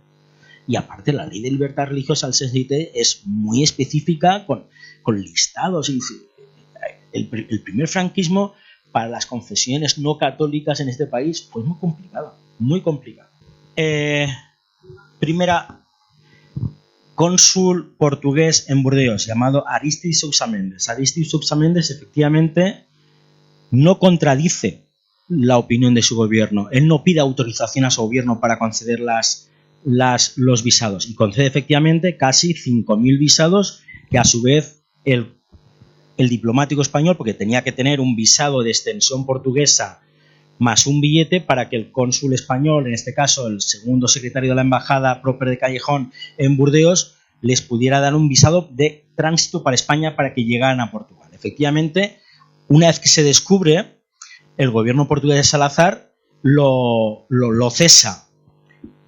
B: Y aparte la ley de libertad religiosa del 67 es muy específica con listados. El primer franquismo para las confesiones no católicas en este país fue muy complicado, muy complicado. Primera cónsul portugués en Burdeos, llamado Aristides Sousa Mendes. Aristides Sousa Mendes efectivamente no contradice la opinión de su gobierno. Él no pide autorización a su gobierno para conceder los visados y concede efectivamente casi 5.000 visados que a su vez el diplomático español, porque tenía que tener un visado de extensión portuguesa más un billete para que el cónsul español, en este caso el segundo secretario de la embajada Proper de Callejón en Burdeos, les pudiera dar un visado de tránsito para España para que llegaran a Portugal. Efectivamente, una vez que se descubre, el gobierno portugués de Salazar lo cesa.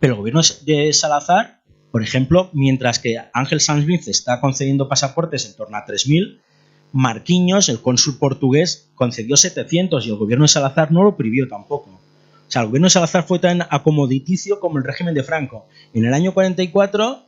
B: Pero el gobierno de Salazar, por ejemplo, mientras que Ángel Sanz Smith está concediendo pasaportes en torno a 3.000, Marquinhos, el cónsul portugués, concedió 700 y el gobierno de Salazar no lo prohibió tampoco. O sea, el gobierno de Salazar fue tan acomoditicio como el régimen de Franco. En el año 44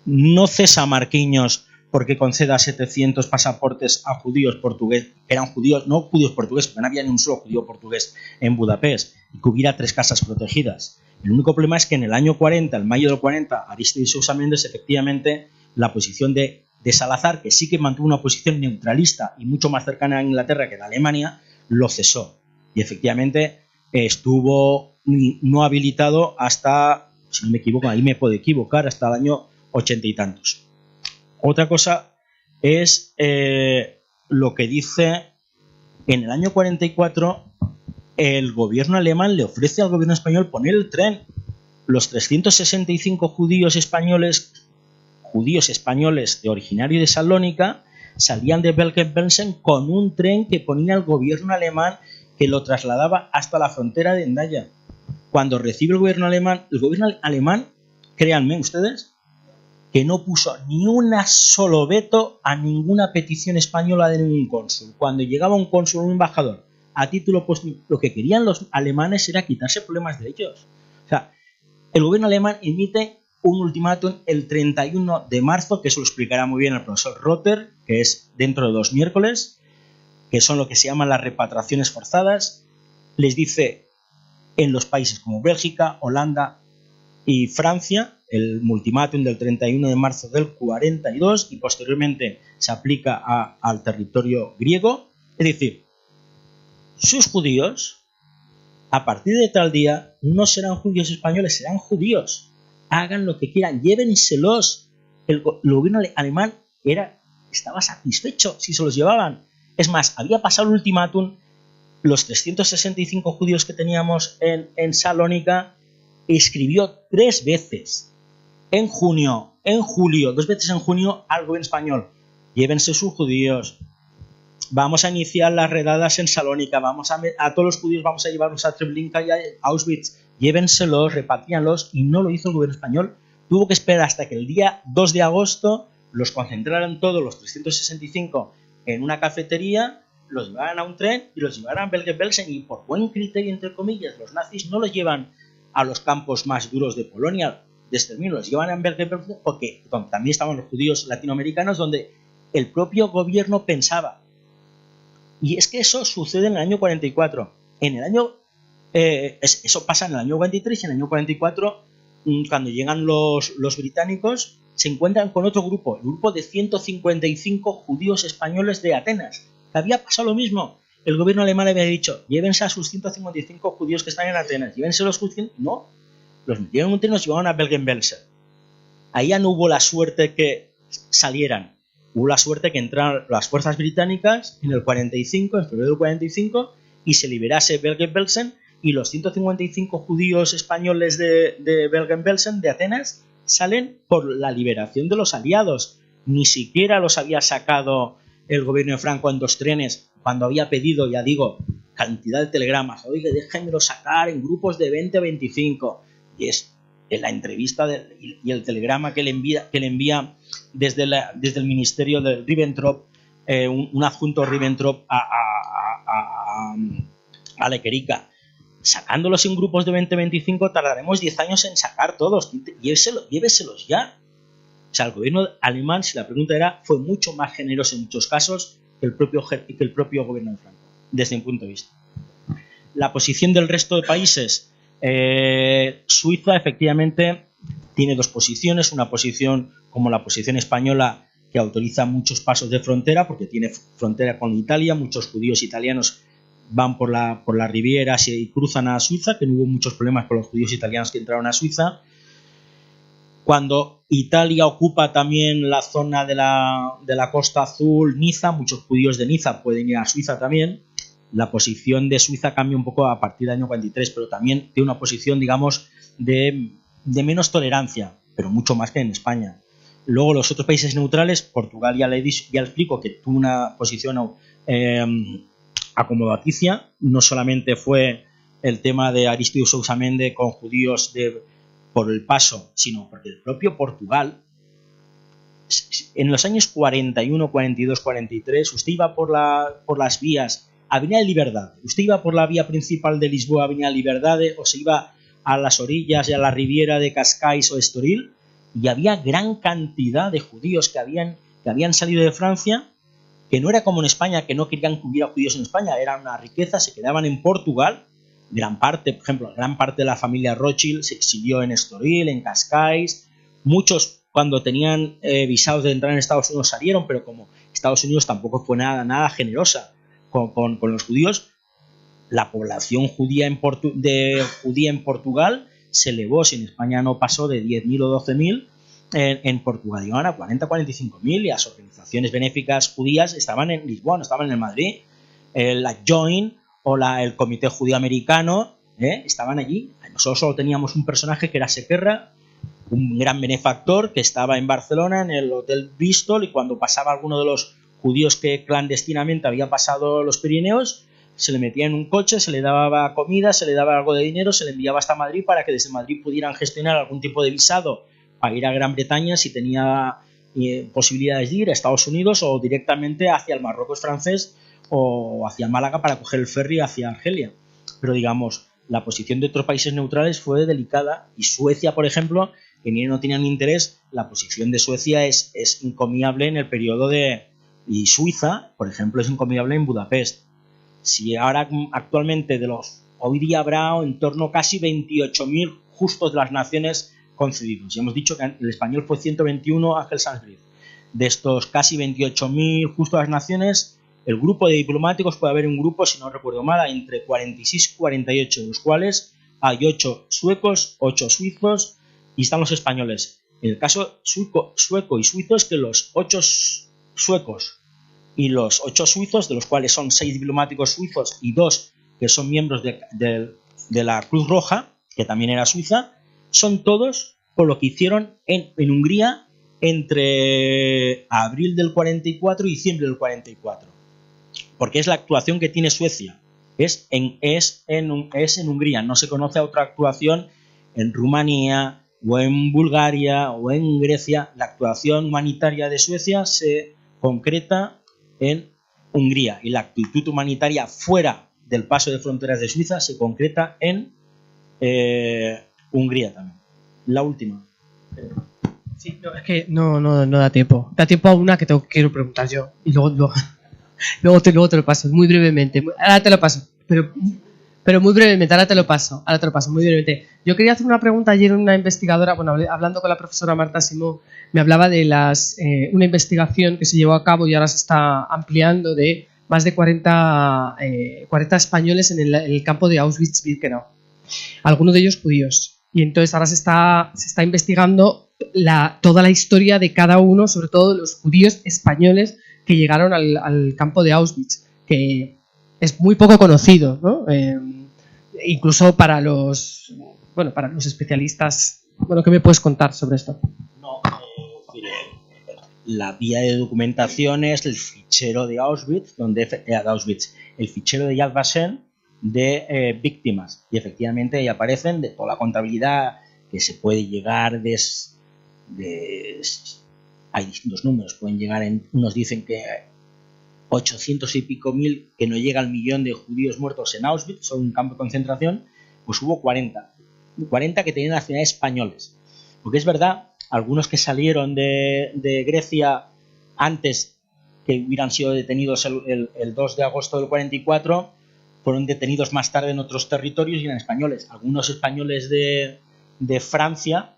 B: no cesa Marquinhos porque conceda 700 pasaportes a judíos portugueses, que eran judíos, no judíos portugueses, porque no había ni un solo judío portugués en Budapest, y que hubiera 3 casas protegidas. El único problema es que en el año 40, en mayo del 40, Arístides Sousa Mendes, efectivamente, la posición de Salazar, que sí que mantuvo una posición neutralista y mucho más cercana a Inglaterra que a Alemania, lo cesó. Y efectivamente estuvo no habilitado hasta, si no me equivoco, ahí me puedo equivocar, hasta el año 80 y tantos. Otra cosa es lo que dice en el año 44, el gobierno alemán le ofrece al gobierno español poner el tren. Los 365 judíos españoles de originario de Salónica salían de Bergen-Belsen con un tren que ponía el gobierno alemán, que lo trasladaba hasta la frontera de Hendaya. Cuando recibe el gobierno alemán, créanme ustedes, que no puso ni un solo veto a ninguna petición española de ningún cónsul. Cuando llegaba un cónsul o un embajador a título póstumo, lo que querían los alemanes era quitarse problemas de ellos. O sea, el gobierno alemán emite un ultimátum el 31 de marzo, que eso lo explicará muy bien el profesor Rotter, que es dentro de 2 miércoles, que son lo que se llaman las repatriaciones forzadas. Les dice, en los países como Bélgica, Holanda y Francia, el ultimátum del 31 de marzo del 42, y posteriormente se aplica al territorio griego. Es decir, sus judíos, a partir de tal día, no serán judíos españoles, serán judíos. Hagan lo que quieran, llévenselos. El gobierno alemán estaba satisfecho si se los llevaban. Es más, había pasado el ultimátum, los 365 judíos que teníamos en Salónica, escribió 3 veces, en junio, en julio, 2 veces en junio, al gobierno español: llévense sus judíos, vamos a iniciar las redadas en Salónica, a todos los judíos vamos a llevarlos a Treblinka y a Auschwitz, llévenselos, repatríanlos. Y no lo hizo el gobierno español. Tuvo que esperar hasta que el día 2 de agosto los concentraran todos los 365 en una cafetería, los llevaran a un tren y los llevaran a Bergen-Belsen. Y por buen criterio, entre comillas, los nazis no los llevan a los campos más duros de Polonia de exterminio, los llevan a Bergen-Belsen porque también estaban los judíos latinoamericanos, donde el propio gobierno pensaba. Y es que eso sucede en el año 44. Eso pasa en el año 43, y en el año 44, cuando llegan los británicos, se encuentran con otro grupo, el grupo de 155 judíos españoles de Atenas, que había pasado lo mismo. El gobierno alemán le había dicho: llévense a sus 155 judíos que están en Atenas, llévense los judíos. No, los metieron en un tren y los llevaban a Bergen-Belsen. Ahí ya no hubo la suerte que salieran. Hubo la suerte que entraran las fuerzas británicas en el 45, en febrero del 45, y se liberase Bergen-Belsen, y los 155 judíos españoles de Bergen-Belsen, de Atenas, salen por la liberación de los aliados. Ni siquiera los había sacado el gobierno de Franco en 2 trenes, cuando había pedido, ya digo, cantidad de telegramas: oiga, déjenmelo sacar en grupos de 20 a 25. Y es en la entrevista y el telegrama que le envía desde el ministerio de Ribbentrop, un adjunto Ribbentrop a Lequerica: sacándolos en grupos de 20-25 tardaremos 10 años en sacar todos, lléveselos ya. O sea, el gobierno alemán, si la pregunta era, fue mucho más generoso en muchos casos que el propio gobierno de Franco, desde mi punto de vista. La posición del resto de países. Suiza efectivamente tiene 2 posiciones, una posición como la posición española, que autoriza muchos pasos de frontera porque tiene frontera con Italia, muchos judíos italianos van por la Riviera y cruzan a Suiza, que no hubo muchos problemas con los judíos italianos que entraron a Suiza. Cuando Italia ocupa también la zona de la Costa Azul, Niza, muchos judíos de Niza pueden ir a Suiza también. La posición de Suiza cambia un poco a partir del año 43, pero también tiene una posición, digamos, de menos tolerancia, pero mucho más que en España. Luego los otros países neutrales, Portugal ya explico que tuvo una posición acomodaticia. No solamente fue el tema de Arístides Sousa Mendes con judíos por el paso, sino porque el propio Portugal, en los años 41, 42, 43, usted iba por las vías Avenida Liberdade, usted iba por la vía principal de Lisboa, Avenida Liberdade, o se iba a las orillas y a la Riviera de Cascais o Estoril, y había gran cantidad de judíos que habían que habían salido de Francia, que no era como en España, que no querían que hubiera judíos en España, era una riqueza, se quedaban en Portugal, gran parte, por ejemplo, gran parte de la familia Rothschild se exilió en Estoril, en Cascais, muchos cuando tenían visados de entrar en Estados Unidos salieron, pero como Estados Unidos tampoco fue nada generosa con los judíos, la población judía en Portugal se elevó, si en España no pasó de 10.000 o 12.000, en Portugal iban a 40, 45.000 y las organizaciones benéficas judías estaban en Lisboa, no estaban en Madrid. La Joint o el Comité Judío Americano estaban allí. Nosotros solo teníamos un personaje que era Sequerra, un gran benefactor que estaba en Barcelona en el Hotel Bristol, y cuando pasaba alguno de los judíos que clandestinamente había pasado los Pirineos, se le metía en un coche, se le daba comida, se le daba algo de dinero, se le enviaba hasta Madrid para que desde Madrid pudieran gestionar algún tipo de visado para ir a Gran Bretaña si tenía posibilidades de ir a Estados Unidos, o directamente hacia el Marruecos francés o hacia Málaga para coger el ferry hacia Argelia. Pero digamos, la posición de otros países neutrales fue delicada, y Suecia, por ejemplo, que no tenían interés, la posición de Suecia es encomiable en el periodo y Suiza, por ejemplo, es encomiable en Budapest. Si ahora actualmente hoy día habrá en torno a casi 28.000 justos de las naciones concedidos. Ya hemos dicho que el español fue 121, Ángel Sanz. De estos casi 28.000 justos de las naciones, el grupo de diplomáticos puede haber un grupo, si no recuerdo mal, entre 46 y 48, de los cuales hay 8 suecos, 8 suizos y están los españoles. En el caso sueco y suizo es que los 8 suecos y los 8 suizos, de los cuales son 6 diplomáticos suizos y 2 que son miembros de la Cruz Roja, que también era suiza, son todos por lo que hicieron en Hungría entre abril del 44 y diciembre del 44. Porque es la actuación que tiene Suecia. Es en Hungría. No se conoce otra actuación en Rumanía o en Bulgaria o en Grecia. La actuación humanitaria de Suecia se concreta en Hungría, y la actitud humanitaria fuera del paso de fronteras de Suiza se concreta en Hungría también. La última.
A: Sí, no, es que no da tiempo. Da tiempo a una que quiero preguntar yo. Y luego te lo paso, muy brevemente. Ahora te lo paso. Pero muy brevemente, ahora te lo paso, muy brevemente. Yo quería hacer una pregunta. Ayer una investigadora, hablando con la profesora Marta Simó, me hablaba de una investigación que se llevó a cabo y ahora se está ampliando, de más de 40 españoles en el campo de Auschwitz-Birkenau. Algunos de ellos judíos. Y entonces ahora se está investigando toda la historia de cada uno, sobre todo de los judíos españoles que llegaron al campo de Auschwitz, que es muy poco conocido, ¿no? Incluso para los especialistas. Bueno, ¿qué me puedes contar sobre esto?
B: La vía de documentación es el fichero de Auschwitz, el fichero de Yad Vashem de víctimas, y efectivamente ahí aparecen de toda la contabilidad que se puede llegar hay distintos números, pueden llegar unos dicen que 800 y pico mil, que no llega al millón de judíos muertos en Auschwitz, solo un campo de concentración. Pues hubo 40 que tenían nacionalidades españoles, porque es verdad, algunos que salieron de Grecia antes, que hubieran sido detenidos el 2 de agosto del 44, fueron detenidos más tarde en otros territorios y eran españoles. Algunos españoles de Francia,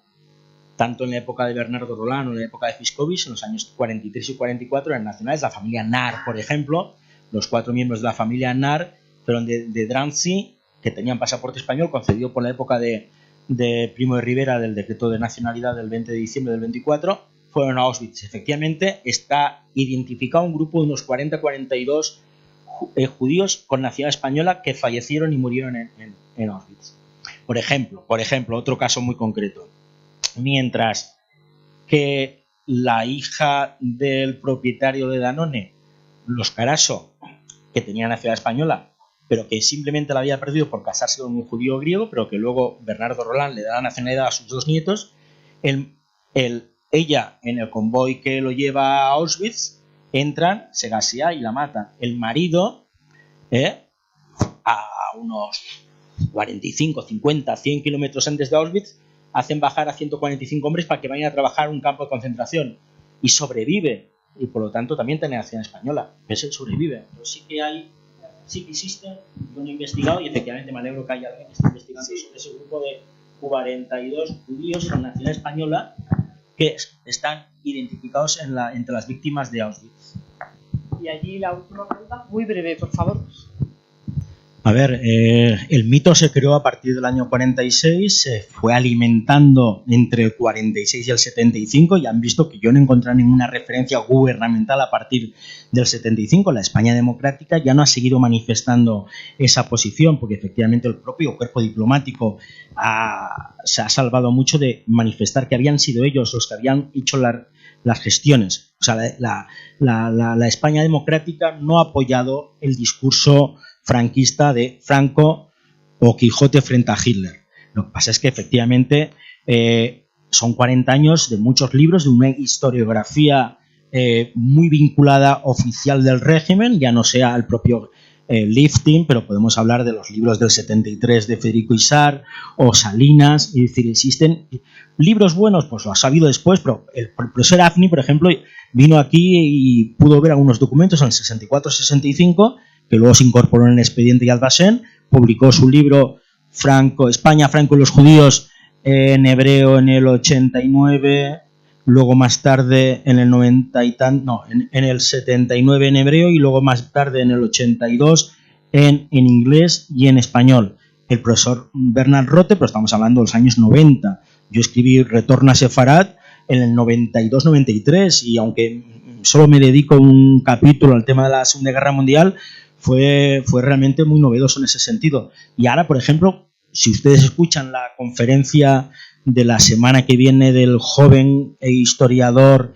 B: tanto en la época de Bernardo Roland o en la época de Fiscovich, en los años 43 y 44, eran nacionales. La familia Nar, por ejemplo, los 4 miembros de la familia Nar fueron de Drancy, que tenían pasaporte español concedido por la época de Primo de Rivera, del decreto de nacionalidad del 20 de diciembre del 24, fueron a Auschwitz. Efectivamente, está identificado un grupo de unos 40-42 judíos con nacionalidad española que fallecieron y murieron en Auschwitz. Por ejemplo, otro caso muy concreto. Mientras que la hija del propietario de Danone, Los Caraso, que tenía nacionalidad española, pero que simplemente la había perdido por casarse con un judío griego, pero que luego Bernardo Roland le da la nacionalidad a sus 2 nietos, ella, en el convoy que lo lleva a Auschwitz, entran, se gasea y la matan. El marido, a unos 45, 50, 100 kilómetros antes de Auschwitz, hacen bajar a 145 hombres para que vayan a trabajar en un campo de concentración, y sobrevive y por lo tanto también tiene nacionalidad española, que se sobrevive. Pero sí que existe, yo no he investigado y efectivamente me alegro que haya alguien que esté investigando sobre ese grupo de 42 judíos con nacionalidad española que están identificados entre las víctimas de Auschwitz.
A: Y allí la última pregunta, muy breve, por favor.
B: A ver, el mito se creó a partir del año 46, se fue alimentando entre el 46 y el 75 y han visto que yo no encontré ninguna referencia gubernamental a partir del 75. La España democrática ya no ha seguido manifestando esa posición porque efectivamente el propio cuerpo diplomático se ha salvado mucho de manifestar que habían sido ellos los que habían hecho las gestiones. O sea, la España democrática no ha apoyado el discurso franquista de Franco o Quijote frente a Hitler. Lo que pasa es que efectivamente son 40 años de muchos libros, de una historiografía muy vinculada oficial del régimen, ya no sea el propio Lifting, pero podemos hablar de los libros del 73 de Federico Isar o Salinas, y decir, existen libros buenos, pues lo ha sabido después, pero el profesor Afni, por ejemplo, vino aquí y pudo ver algunos documentos en el 64-65 que luego se incorporó en el expediente Yad Vashem, publicó su libro España, Franco y los judíos en hebreo en el 89, luego más tarde en el 90 y en el 79 en hebreo y luego más tarde en el 82 en inglés y en español. El profesor Bernard Rote, pero estamos hablando de los años 90. Yo escribí Retorna a Sefarad en el 92-93 y aunque solo me dedico un capítulo al tema de la Segunda Guerra Mundial, fue realmente muy novedoso en ese sentido. Y ahora, por ejemplo, si ustedes escuchan la conferencia de la semana que viene del joven historiador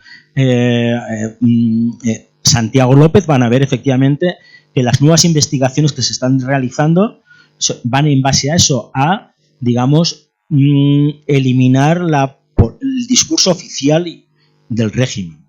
B: Santiago López, van a ver efectivamente que las nuevas investigaciones que se están realizando van en base a eso, a, digamos, eliminar el discurso oficial del régimen.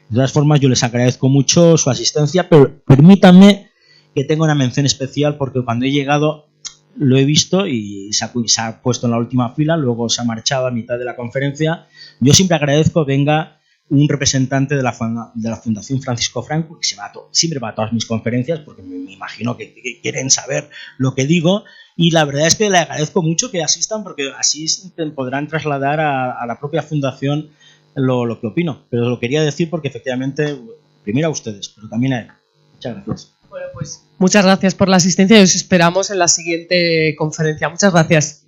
B: De todas formas, yo les agradezco mucho su asistencia, pero permítanme que tenga una mención especial porque cuando he llegado lo he visto y se ha puesto en la última fila, luego se ha marchado a mitad de la conferencia. Yo siempre agradezco venga un representante de la Fundación Francisco Franco, que siempre va a todas mis conferencias porque me imagino que quieren saber lo que digo, y la verdad es que le agradezco mucho que asistan porque así podrán trasladar a la propia fundación lo que opino. Pero lo quería decir porque efectivamente, primero a ustedes, pero también a él. Muchas gracias.
A: Bueno, pues muchas gracias por la asistencia y os esperamos en la siguiente conferencia. Muchas gracias.